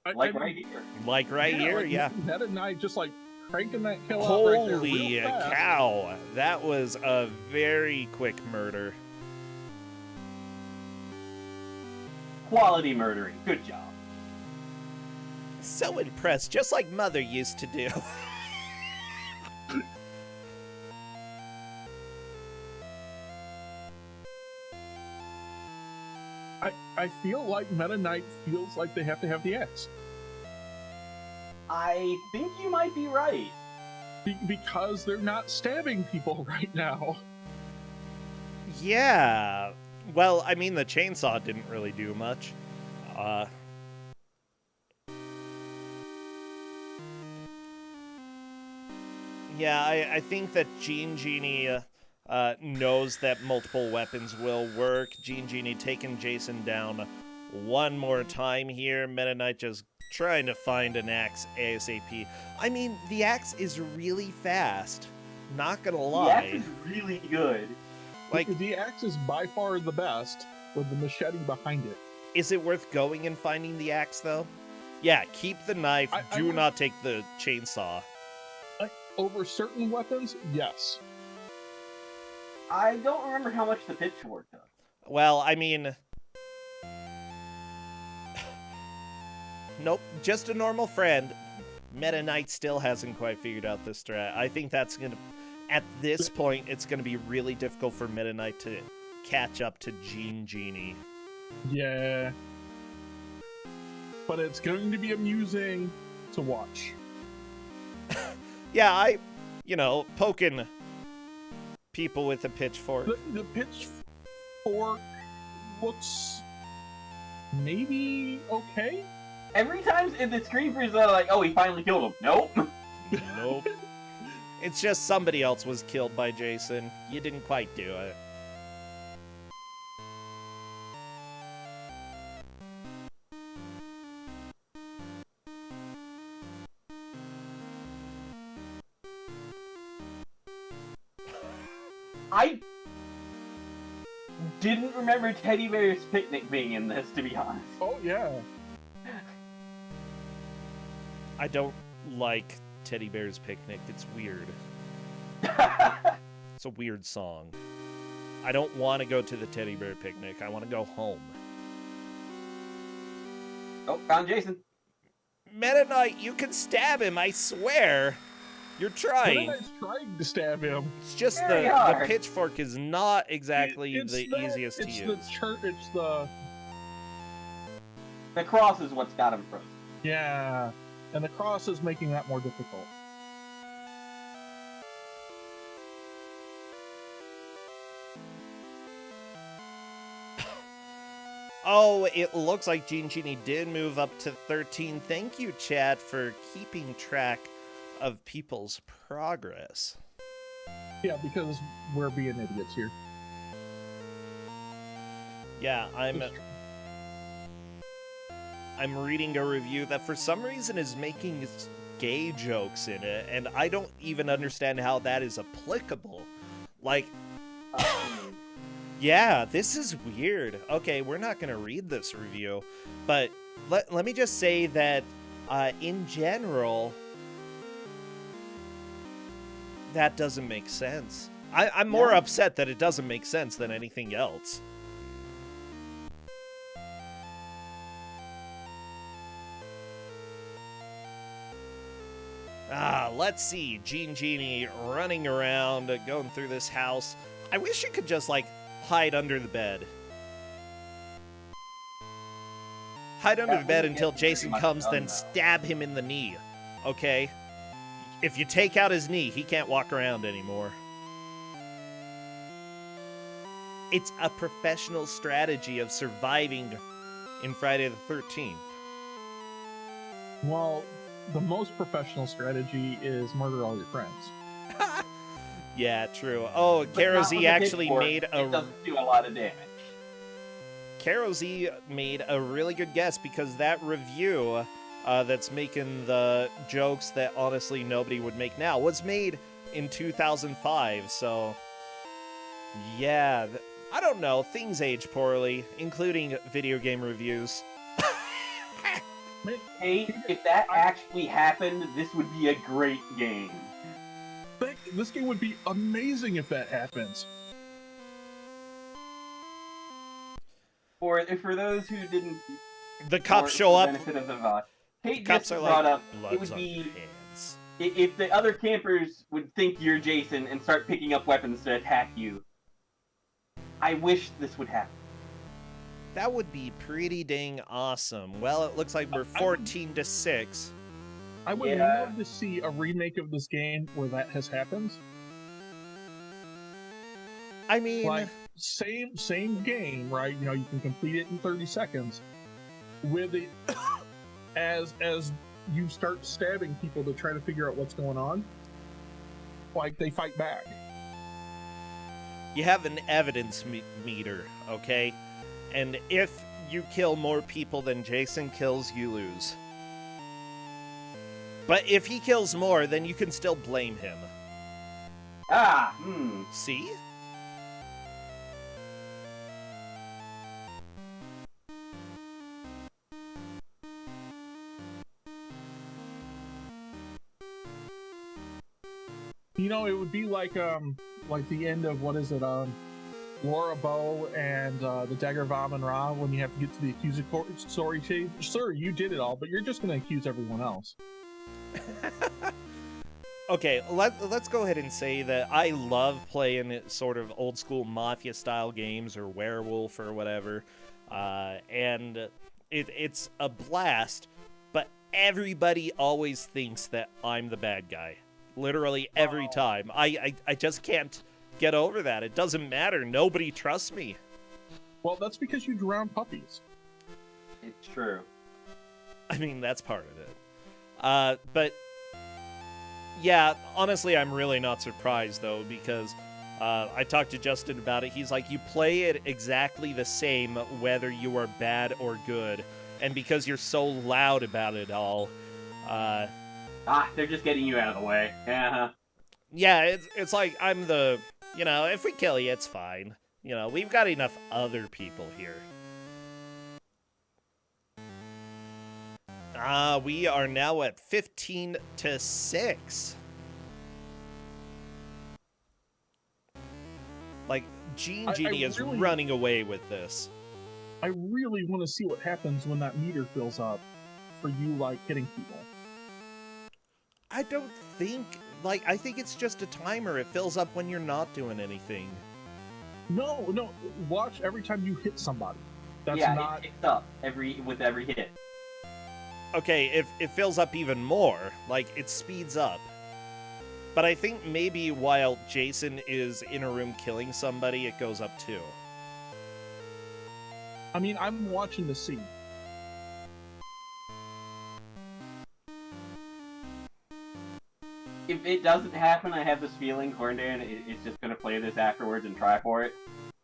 I right here. Like right here, like yeah. Meta Knight just like cranking that kill out right there Holy real fast. cow. That was a very quick murder. Quality murdering. Good job. So impressed, just like Mother used to do. I feel like Meta Knight feels like they have to have the X. I think you might be right. Because they're not stabbing people right now. Yeah. Well, I mean, the chainsaw didn't really do much. Yeah, I think that Gene Genie knows that multiple weapons will work. Gene Genie taking Jason down one more time here. Meta Knight just trying to find an axe ASAP. I mean, the axe is really fast. Not gonna lie. The axe is really good. Like, the axe is by far the best with the machete behind it. is it worth going and finding the axe, though? Yeah, keep the knife. Do not take the chainsaw. Over certain weapons, yes. I don't remember how much the pitchfork does. Well, I mean... Nope, just a normal friend. Meta Knight still hasn't quite figured out this strat. I think that's gonna... At this point, it's gonna be really difficult for Meta Knight to catch up to Gene Genie. Yeah. But it's going to be amusing to watch. Yeah, poking people with a pitchfork. The pitchfork looks maybe okay. Every time in the screen freeze, they're like, oh, he finally killed him. Nope. Nope. It's just somebody else was killed by Jason. You didn't quite do it. I didn't remember Teddy Bear's Picnic being in this, to be honest. Oh, yeah. I don't like Teddy Bear's Picnic. It's weird. It's a weird song. I don't want to go to the Teddy Bear Picnic. I want to go home. Oh, found Jason. Meta Knight, you can stab him, I swear. You're trying. Meta Knight's trying to stab him. It's just Very the hard. pitchfork is not exactly It's the easiest to use. It's the... The cross is what's got him frozen. Yeah. And the cross is making that more difficult. Oh, it looks like Gene Genie did move up to 13. Thank you, chat, for keeping track of people's progress. Yeah, because we're being idiots here. Yeah, I'm reading a review that for some reason is making gay jokes in it, and I don't even understand how that is applicable. Like, yeah, this is weird. Okay, we're not going to read this review, but let me just say that in general, that doesn't make sense. I'm more upset that it doesn't make sense than anything else. Ah, let's see. Genie running around, going through this house. I wish you could just, like, hide under the bed. Hide under the bed until Jason comes, then stab him in the knee. Okay? If you take out his knee, he can't walk around anymore. It's a professional strategy of surviving in Friday the 13th. Well, the most professional strategy is murder all your friends. Yeah, true. Oh, Karo Z actually made It doesn't do a lot of damage. Karo Z made a really good guess, because that review that's making the jokes that honestly nobody would make now was made in 2005, so yeah, I don't know, things age poorly, including video game reviews. Hey, if that actually happened, this would be a great game. This game would be amazing if that happens. For those who didn't, the cops show up. Benefit of the Kate Cops just are brought like, up it would "Blood's on be your hands." if the other campers would think you're Jason and start picking up weapons to attack you. I wish this would happen. That would be pretty dang awesome. Well, it looks like we're 14-6. I would love to see a remake of this game where that has happened. I mean, like same game, right? You know, you can complete it in 30 seconds. With it, as you start stabbing people to try to figure out what's going on, like they fight back. you have an evidence meter, okay? And if you kill more people than Jason kills, you lose. But if he kills more, then you can still blame him. See? You know, it would be like the end of, what is it, Laura Bow and the Dagger of Amun-Ra, when you have to get to the accusatory stage. Sir, you did it all, but you're just going to accuse everyone else. Okay, let's go ahead and say that I love playing sort of old school mafia-style games or werewolf or whatever, and it's a blast, but everybody always thinks that I'm the bad guy. Literally every time. I just can't get over that. It doesn't matter. Nobody trusts me. Well, that's because you drown puppies. It's true. I mean, that's part of it. But yeah, honestly, I'm really not surprised, though, because I talked to Justin about it. He's like, you play it exactly the same whether you are bad or good. And because you're so loud about it all, they're just getting you out of the way. yeah, it's like I'm the, if we kill you, it's fine. We've got enough other people here. We are now at 15-6. Like, Genie is really running away with this. I really want to see what happens when that meter fills up for you, like, hitting people. I don't think, I think it's just a timer. It fills up when you're not doing anything. No, watch every time you hit somebody. That's it picks up with every hit. Okay, if it fills up even more, it speeds up. But I think maybe while Jason is in a room killing somebody, it goes up too. I mean, I'm watching the scene. If it doesn't happen, I have this feeling Corndan is just going to play this afterwards and try for it.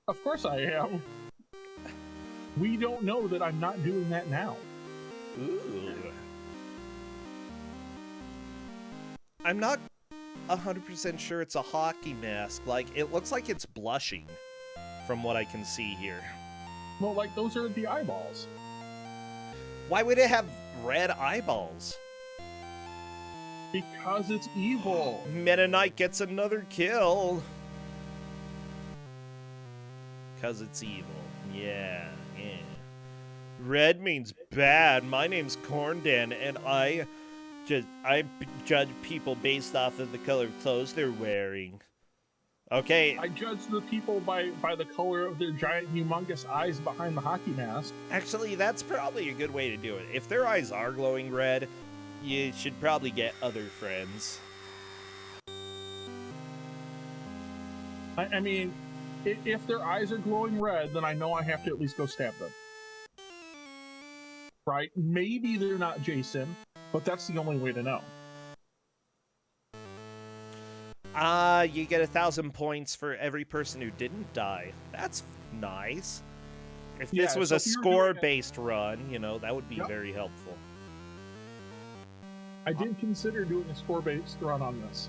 Of course I am. We don't know that I'm not doing that now. Ooh. I'm not 100% sure it's a hockey mask. It looks like it's blushing from what I can see here. Well, those are the eyeballs. Why would it have red eyeballs? Because it's evil. Meta Knight gets another kill. Because it's evil. Yeah. Red means bad. My name's Corndan, and I I judge people based off of the color of clothes they're wearing. Okay. I judge the people by the color of their giant, humongous eyes behind the hockey mask. Actually, that's probably a good way to do it. If their eyes are glowing red, you should probably get other friends. I mean, if their eyes are glowing red, then I know I have to at least go stab them. Right? Maybe they're not Jason, but that's the only way to know. You get 1,000 points for every person who didn't die. That's nice. If this was a score-based run, that would be very helpful. I did consider doing a score-based run on this.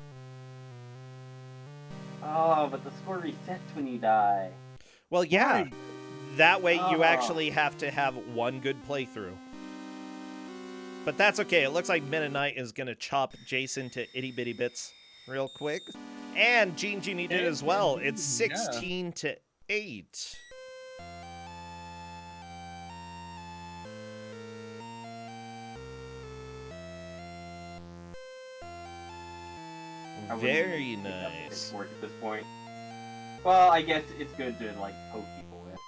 Oh, but the score resets when you die. Well, yeah. Right. That way you actually have to have one good playthrough. But that's okay. It looks like Meta Knight is going to chop Jason to itty-bitty bits real quick. And Genie did as well. It's 16 to 8. Very nice. Work at this point. Well, I guess it's good to poke people with.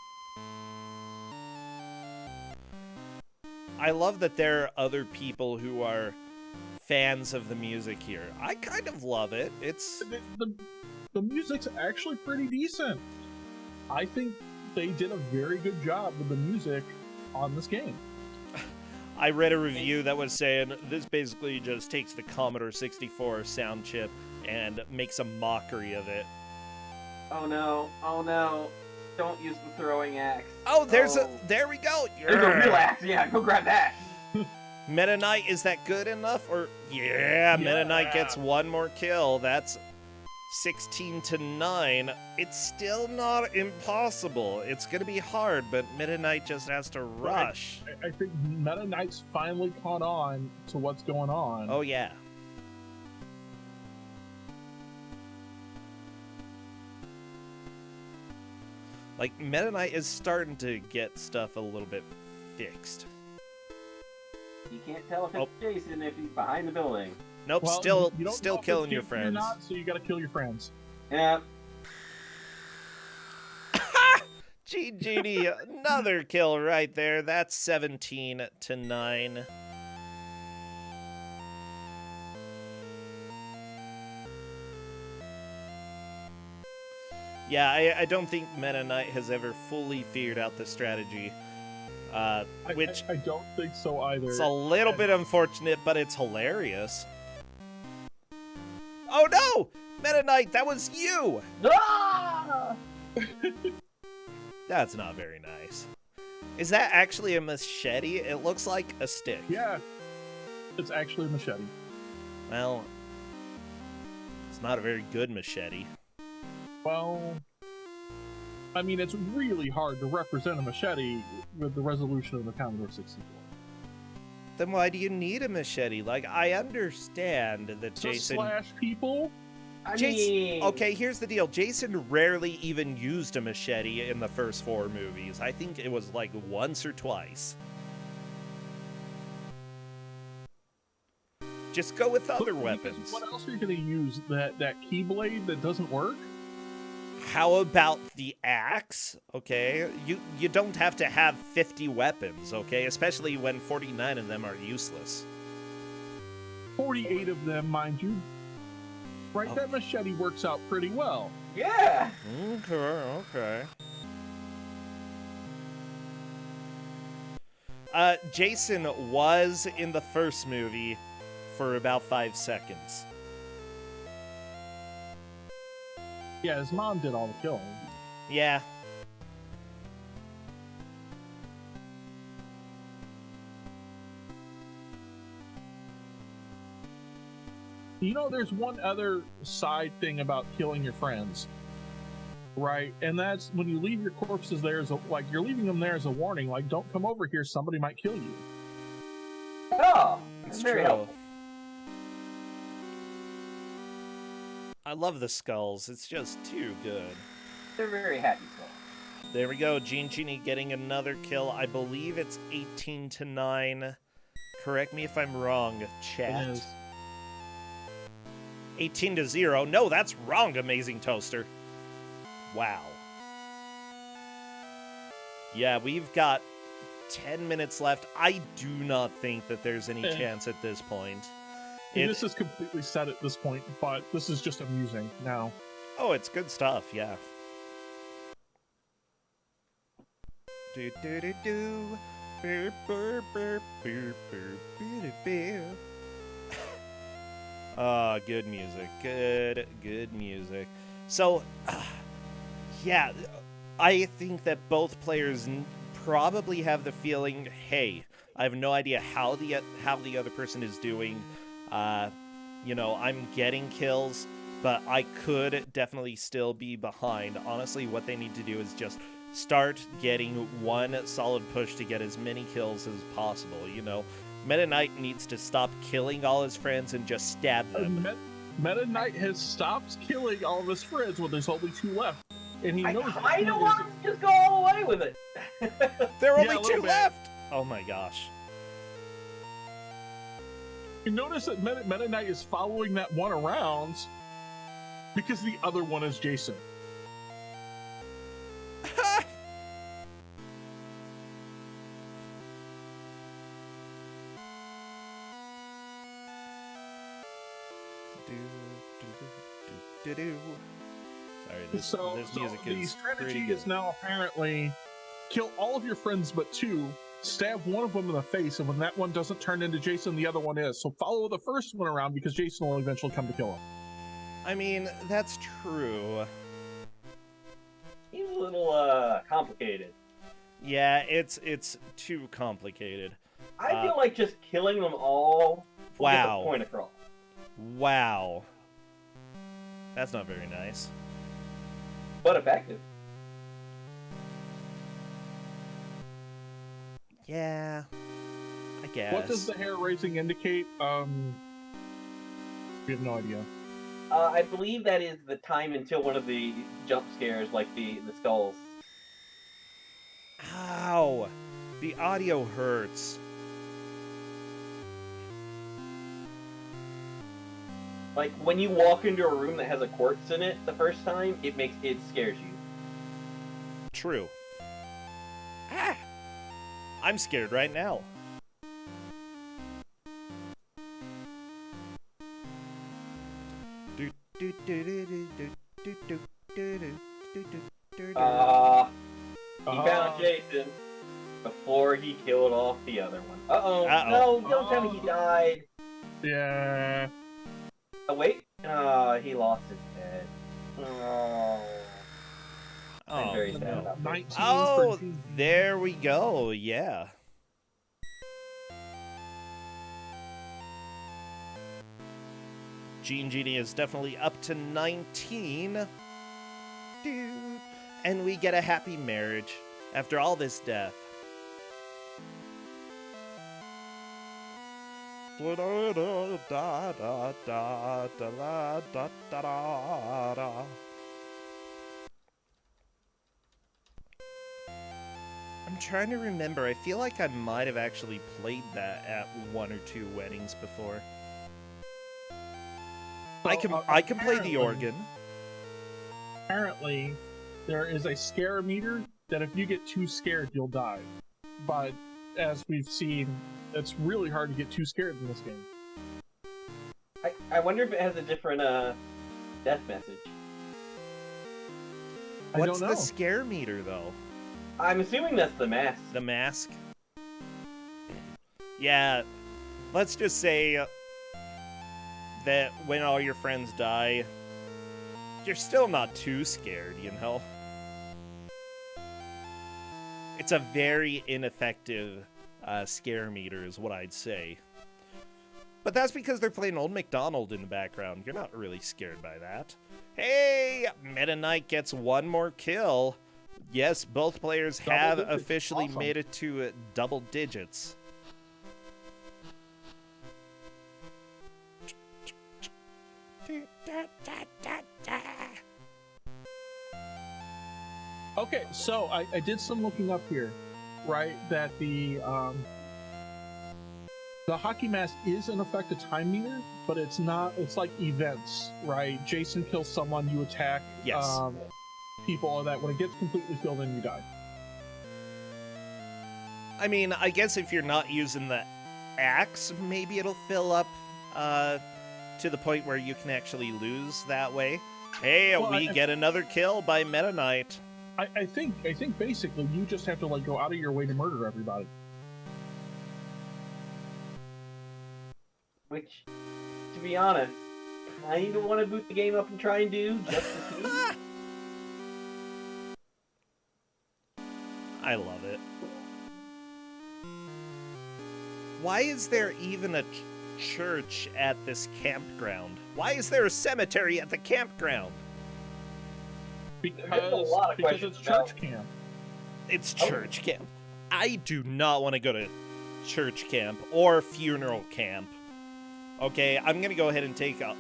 I love that there are other people who are fans of the music here. I kind of love it. It's the music's actually pretty decent. I think they did a very good job with the music on this game. I read a review that was saying this basically just takes the Commodore 64 sound chip and makes a mockery of it. Oh no, don't use the throwing axe. Oh, there we go. There's a real axe, yeah, go grab that. Meta Knight, is that good enough? Or Meta Knight gets one more kill. That's 16 to 9. It's still not impossible. It's gonna be hard, but Meta Knight just has to rush. I think Meta Knight's finally caught on to what's going on. Oh yeah. Meta Knight is starting to get stuff a little bit fixed. You can't tell if it's Jason if he's behind the building. Nope, Well, still you don't know if killing it's your Jason friends. or not, so you gotta kill your friends. Yeah. Genie, another kill right there. That's 17 to 9. Yeah, I don't think Meta Knight has ever fully figured out the strategy. Which I don't think so either. it's a little bit unfortunate, but it's hilarious. Oh no! Meta Knight, that was you! Ah! That's not very nice. Is that actually a machete? It looks like a stick. Yeah, it's actually a machete. Well, it's not a very good machete. Well, I mean, it's really hard to represent a machete with the resolution of the Commodore 64. Then why do you need a machete? I understand that To Jason... slash people? I Jason... mean... Okay, here's the deal. Jason rarely even used a machete in the first 4 movies. I think it was once or twice. Just go with other weapons. What else are you going to use? That keyblade that doesn't work? How about the axe? Okay, you don't have to have 50 weapons, okay? Especially when 49 of them are useless. 48 of them, mind you. Right, Oh. that machete works out pretty well. Yeah! Okay. Jason was in the first movie for about 5 seconds. Yeah, his mom did all the killing. Yeah. You know, there's one other side thing about killing your friends, right? And that's when you leave your corpses there as you're leaving them there as a warning, don't come over here, somebody might kill you. Oh, It's very true. helpful. I love the skulls. It's just too good. They're very happy still. There we go. Genie getting another kill. I believe it's 18 to 9. Correct me if I'm wrong, chat. It is. 18-0. No, that's wrong, Amazing Toaster. Wow. Yeah, we've got 10 minutes left. I do not think that there's any chance at this point. This is completely set at this point, but this is just amusing now. Oh, it's good stuff, yeah. Do do do do. Burr, burr, burr, burr, burr, burr, burr. Ah, good music. Good music. So, yeah, I think that both players probably have the feeling, hey, I have no idea how the other person is doing. You know, I'm getting kills, but I could definitely still be behind. Honestly, what they need to do is just start getting one solid push to get as many kills as possible, you know? Meta Knight needs to stop killing all his friends and just stab them. Meta Knight has stopped killing all of his friends when there's only 2 left. And he knows I don't want to just go all the way with it. There are only 2 left! Oh my gosh. You notice that Meta Knight is following that one around because the other one is Jason. Sorry, this music the is strategy pretty is now apparently kill all of your friends but 2, stab one of them in the face, and when that one doesn't turn into Jason, the other one is. So follow the first one around because Jason will eventually come to kill him. I mean, that's true. He's a little complicated. Yeah, it's too complicated. I feel like just killing them all will get the point across. Wow. That's not very nice. But effective. Yeah, I guess. What does the hair raising indicate? We have no idea. I believe that is the time until one of the jump scares, like the skulls. Ow! The audio hurts. Like, when you walk into a room that has a corpse in it the first time, it scares you. True. Ah! I'm scared right now. He found Jason before he killed off the other one. Uh-oh. No, don't tell me he died. Yeah. Oh, wait. He lost his head. Oh. I'm very sad about that. Oh, there we go. Yeah. Gene Genie is definitely up to 19. Dude. And we get a happy marriage after all this death. I'm trying to remember. I feel like I might have actually played that at 1 or 2 weddings before. So, I can play the organ. Apparently, there is a scare meter that if you get too scared, you'll die. But as we've seen, it's really hard to get too scared in this game. I wonder if it has a different death message. What's the scare meter, though? I'm assuming that's the mask. The mask? Yeah, let's just say that when all your friends die, you're still not too scared, you know? It's a very ineffective scare meter is what I'd say. But that's because they're playing Old MacDonald in the background. You're not really scared by that. Hey, Meta Knight gets 1 more kill. Yes, both players have officially made it to double digits. Okay, so I did some looking up here, right? That The hockey mask is in effect a time meter, but it's not. It's like events, right? Jason kills someone, you attack Yes. people, all that. When it gets completely filled in, you die. I mean, I guess if you're not using the axe, maybe it'll fill up to the point where you can actually lose that way. Hey, Well, we get another kill by Meta Knight. I think basically you just have to like go out of your way to murder everybody. Which, to be honest, I even want to boot the game up and try and do just to see. I love it. Why is there even a church at this campground? Why is there a cemetery at the campground? Because it's church camp. It's church camp. I do not want to go to church camp or funeral camp. Okay, I'm going to go ahead and take a,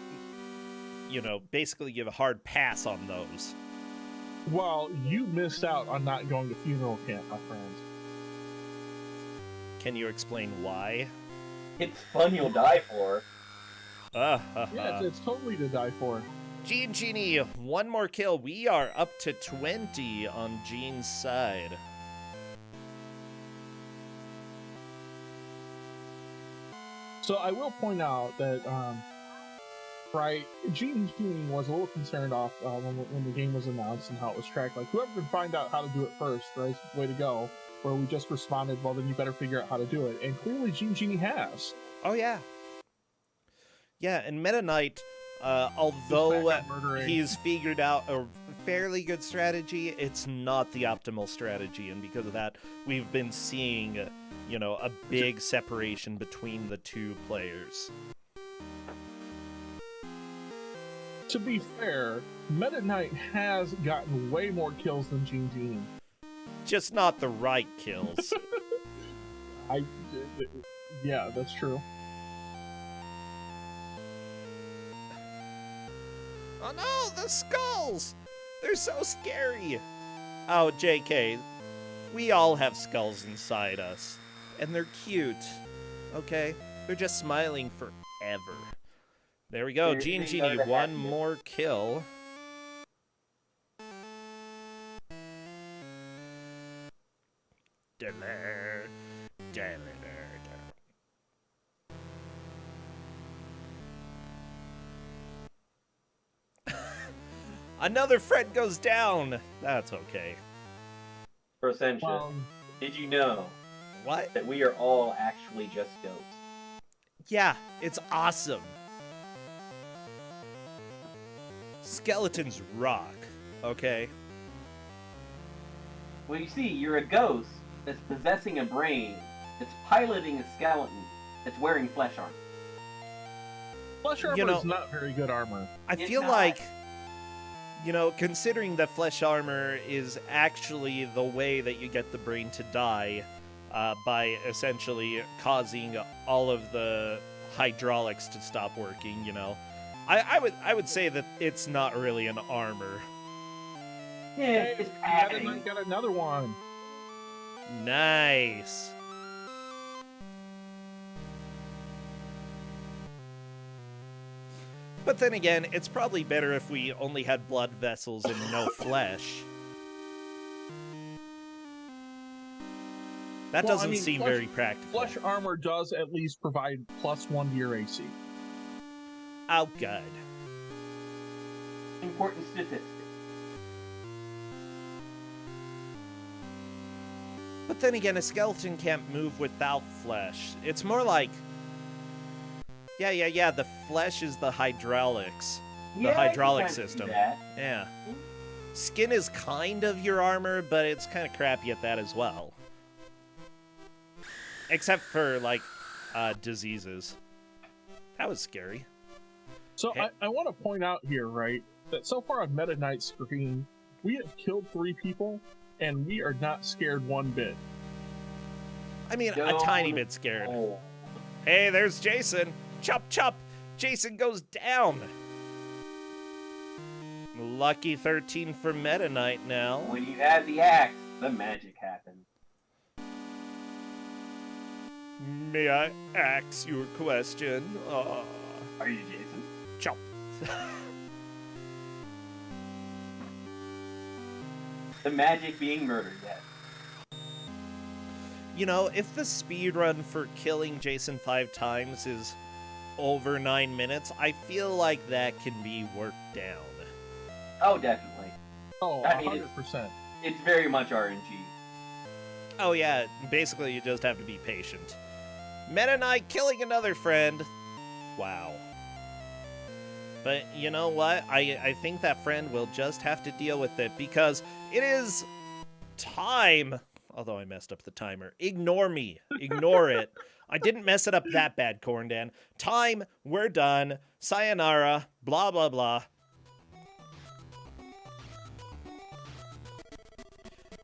basically give a hard pass on those. Well, you missed out on not going to funeral camp, my friends. Can you explain why? It's fun you'll die for. Yeah, it's totally to die for. Gene Genie, one more kill. We are up to 20 on Gene's side. So I will point out that, right, Gene was a little concerned off when the game was announced and how it was tracked. Like, whoever can find out how to do it first, right, way to go. Where we just responded, well, then you better figure out how to do it. And clearly Gene Genie has. Oh, yeah. Yeah, and Meta Knight, although he's figured out a fairly good strategy, it's not the optimal strategy. And because of that, we've been seeing, a big separation between the two players. To be fair, Meta Knight has gotten way more kills than Gene Genie. Just not the right kills. Yeah, that's true. Oh no, the skulls! They're so scary! Oh, JK, we all have skulls inside us. And they're cute, okay? They're just smiling forever. There we go, Gene Genie, one more kill. Another friend goes down. That's okay. Prosentia, did you know what? That we are all actually just ghosts? Yeah, it's awesome. Skeletons rock, okay? Well, you see, you're a ghost that's possessing a brain, that's piloting a skeleton, that's wearing flesh armor. Flesh armor is not very good armor. I feel like, considering that flesh armor is actually the way that you get the brain to die, by essentially causing all of the hydraulics to stop working, I would say that it's not really an armor. Yeah, it's padding. Got another one. Nice. But then again, it's probably better if we only had blood vessels and no flesh. That doesn't seem very practical. Flesh armor does at least provide +1 to your AC. Oh, good. Important statistic. But then again, a skeleton can't move without flesh. It's more like... Yeah, the flesh is the hydraulics. The hydraulic system. Yeah. Skin is kind of your armor, but it's kind of crappy at that as well. Except for, diseases. That was scary. So I want to point out here, right, that so far on Meta Knight's screen, we have killed 3 people, and we are not scared one bit. I mean, a tiny bit scared. Hey, there's Jason. Chop, chop. Jason goes down. Lucky 13 for Meta Knight now. When you have the axe, the magic happens. May I ask you a question? Are you Jason? Chop. The magic being murdered yet? You know, if the speedrun for killing Jason 5 times is over 9 minutes, I feel like that can be worked down. Oh, definitely. Oh, I mean, 100%. It's very much RNG. Oh yeah, basically you just have to be patient. Meta Knight killing another friend. Wow. But you know what? I think that friend will just have to deal with it because it is time. Although I messed up the timer. Ignore me. Ignore it. I didn't mess it up that bad, Corndan. Time. We're done. Sayonara. Blah, blah, blah.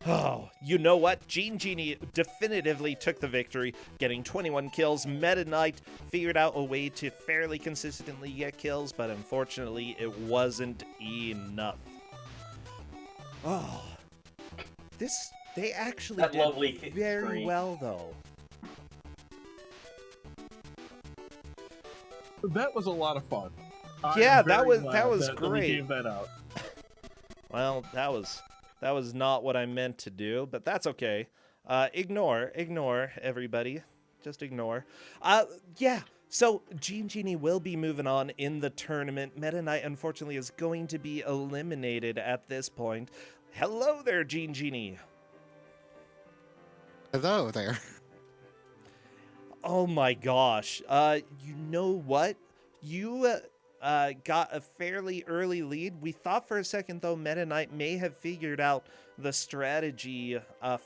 Oh, you know what? Genie definitively took the victory, getting 21 kills. Meta Knight figured out a way to fairly consistently get kills, but unfortunately it wasn't enough. Oh, they actually That did lovely very screen. well, though. That was a lot of fun. I Yeah, am very that was glad that we great. gave that out. Well, that was not what I meant to do, but that's okay. Ignore everybody. Just ignore. Yeah. So Genie will be moving on in the tournament. Meta Knight, unfortunately, is going to be eliminated at this point. Hello there, Genie. Hello there. Oh my gosh. You know what? You got a fairly early lead. We thought for a second, though, Meta Knight may have figured out the strategy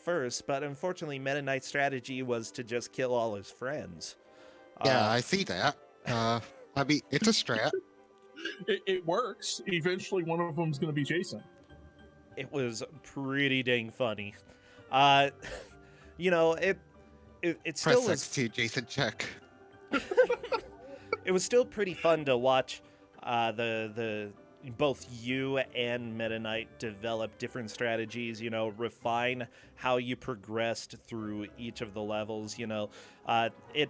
first, but unfortunately, Meta Knight's strategy was to just kill all his friends. Yeah, I see that. I mean, it's a strat. It works. Eventually, one of them's going to be Jason. It was pretty dang funny. You know, it still Press was. X2, Jason, check. It was still pretty fun to watch the both you and Meta Knight develop different strategies, you know, refine how you progressed through each of the levels, you know. It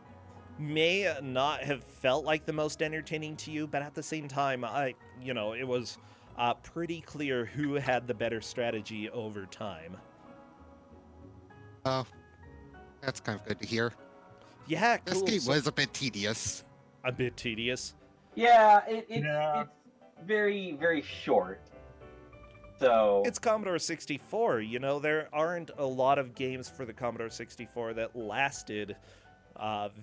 may not have felt like the most entertaining to you, but at the same time, it was pretty clear who had the better strategy over time. Oh, that's kind of good to hear. Yeah, This cool. game So- was a bit tedious. a bit tedious. Yeah, it's very, very short. So It's Commodore 64, you know, there aren't a lot of games for the Commodore 64 that lasted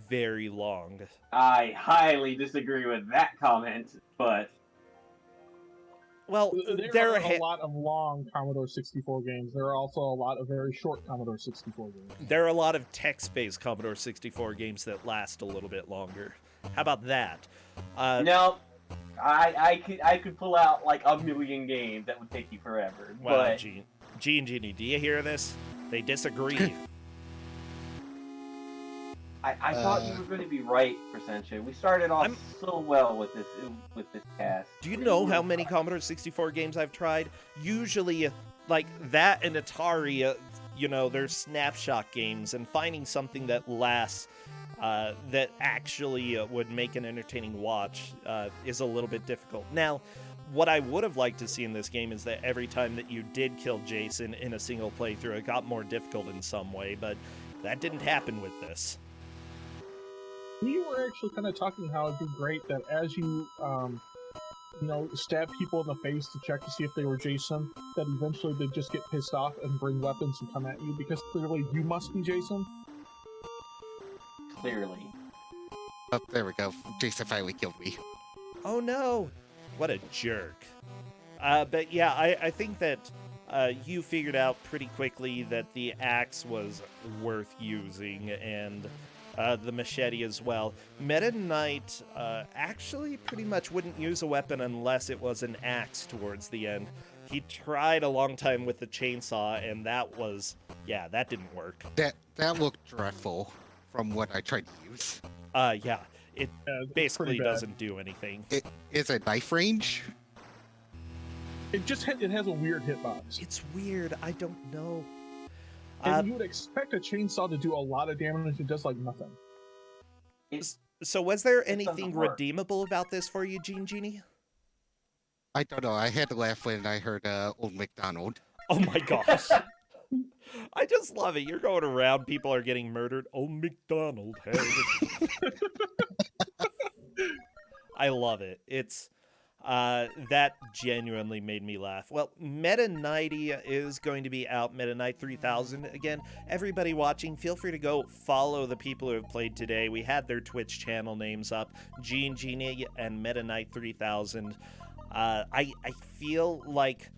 very long. I highly disagree with that comment, but Well, There are a lot of long Commodore 64 games. There are also a lot of very short Commodore 64 games. there are a lot of text-based Commodore 64 games that last a little bit longer. How about that? no, I could pull out like a million games that would take you forever. Well, but Gene and Jeannie, do you hear this? They disagree. I thought you were going to be right, Percentia. We started off so well with this cast. Do you know how many Commodore 64 games I've tried? Usually, like that and Atari, you know, they're snapshot games, and finding something that lasts, that actually would make an entertaining watch, is a little bit difficult. Now, what I would have liked to see in this game is that every time that you did kill Jason in a single playthrough, it got more difficult in some way, but that didn't happen with this. We were actually kind of talking how it'd be great that as you, stab people in the face to check to see if they were Jason, that eventually they'd just get pissed off and bring weapons and come at you because clearly you must be Jason. Clearly. Oh, there we go. Jason finally killed me. Oh no! What a jerk. But yeah, I think that you figured out pretty quickly that the axe was worth using, and the machete as well. Meta Knight actually pretty much wouldn't use a weapon unless it was an axe towards the end. He tried a long time with the chainsaw, and that didn't work. That looked dreadful from what I tried to use. Yeah, it It's basically pretty bad. doesn't do anything. It is a knife range. It has a weird hitbox. It's weird. I don't know. And you would expect a chainsaw to do a lot of damage, it does like nothing. So was there It anything doesn't work. redeemable about this for you, Genie? I don't know. I had to laugh when I heard Old MacDonald. Oh my gosh. I just love it. You're going around, people are getting murdered. Oh, McDonald. Hey. I love it. It's that genuinely made me laugh. Well, Meta Knighty is going to be out, Meta Knight 3000. Again, everybody watching, feel free to go follow the people who have played today. We had their Twitch channel names up, Genie and Meta Knight 3000. I feel like...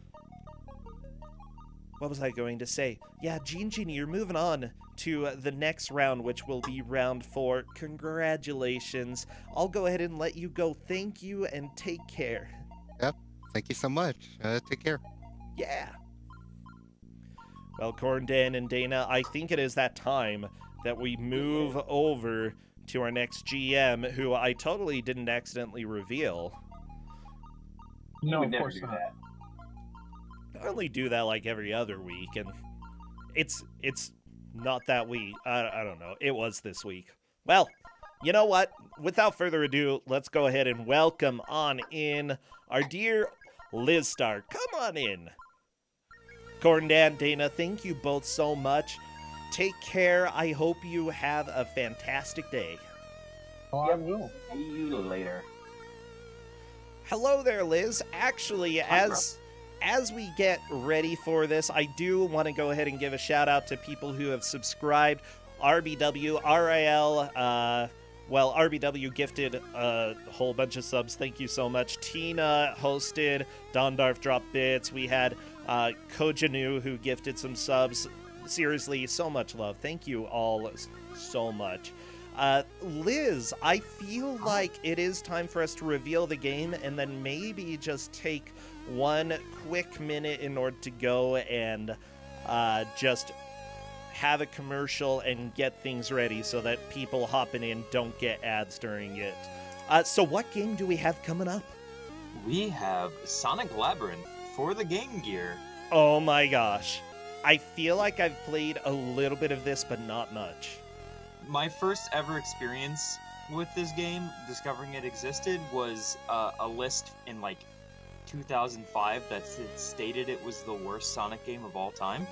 What was I going to say? Yeah, Genie, you're moving on to the next round, which will be round 4. Congratulations. I'll go ahead and let you go. Thank you and take care. Yep. Thank you so much. Take care. Yeah. Well, Corndan and Dana, I think it is that time that we move over to our next GM, who I totally didn't accidentally reveal. No, would of never course do not. that. I only do that like every other week, and it's not that week. I don't know. It was this week. Well, you know what? Without further ado, let's go ahead and welcome on in our dear Liz Star. Come on in. Corndan, Dana, thank you both so much. Take care. I hope you have a fantastic day. Oh, I will. See you later. Hello there, Liz. Actually, as we get ready for this, I do want to go ahead and give a shout out to people who have subscribed. RBW, RIL, RBW gifted a whole bunch of subs. Thank you so much. Tina hosted. Dondarf dropped bits. We had Kojanu who gifted some subs. Seriously, so much love. Thank you all so much. Liz, I feel like it is time for us to reveal the game and then maybe just take one quick minute in order to go and just have a commercial and get things ready so that people hopping in don't get ads during it. So what game do we have coming up? We have Sonic Labyrinth for the Game Gear. Oh my gosh. I feel like I've played a little bit of this, but not much. My first ever experience with this game, discovering it existed, was a list in like 2005 that stated it was the worst Sonic game of all time.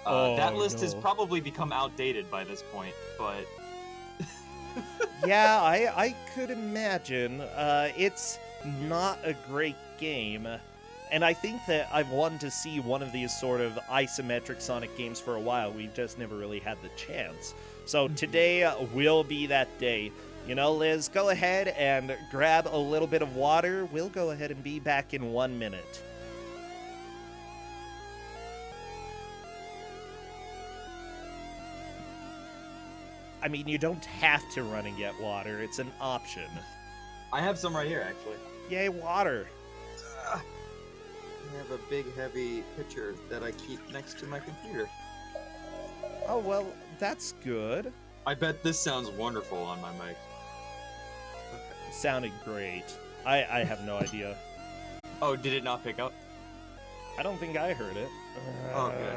That list has probably become outdated by this point, but... Yeah, I could imagine. It's not a great game, and I think that I've wanted to see one of these sort of isometric Sonic games for a while. We've just never really had the chance. So today will be that day. You know, Liz, go ahead and grab a little bit of water. We'll go ahead and be back in 1 minute. I mean, you don't have to run and get water. It's an option. I have some right here, actually. Yay, water. I have a big, heavy pitcher that I keep next to my computer. Oh, well, that's good. I bet this sounds wonderful on my mic. It sounded great. I have no idea. Oh, did it not pick up? I don't think I heard it. Oh, good.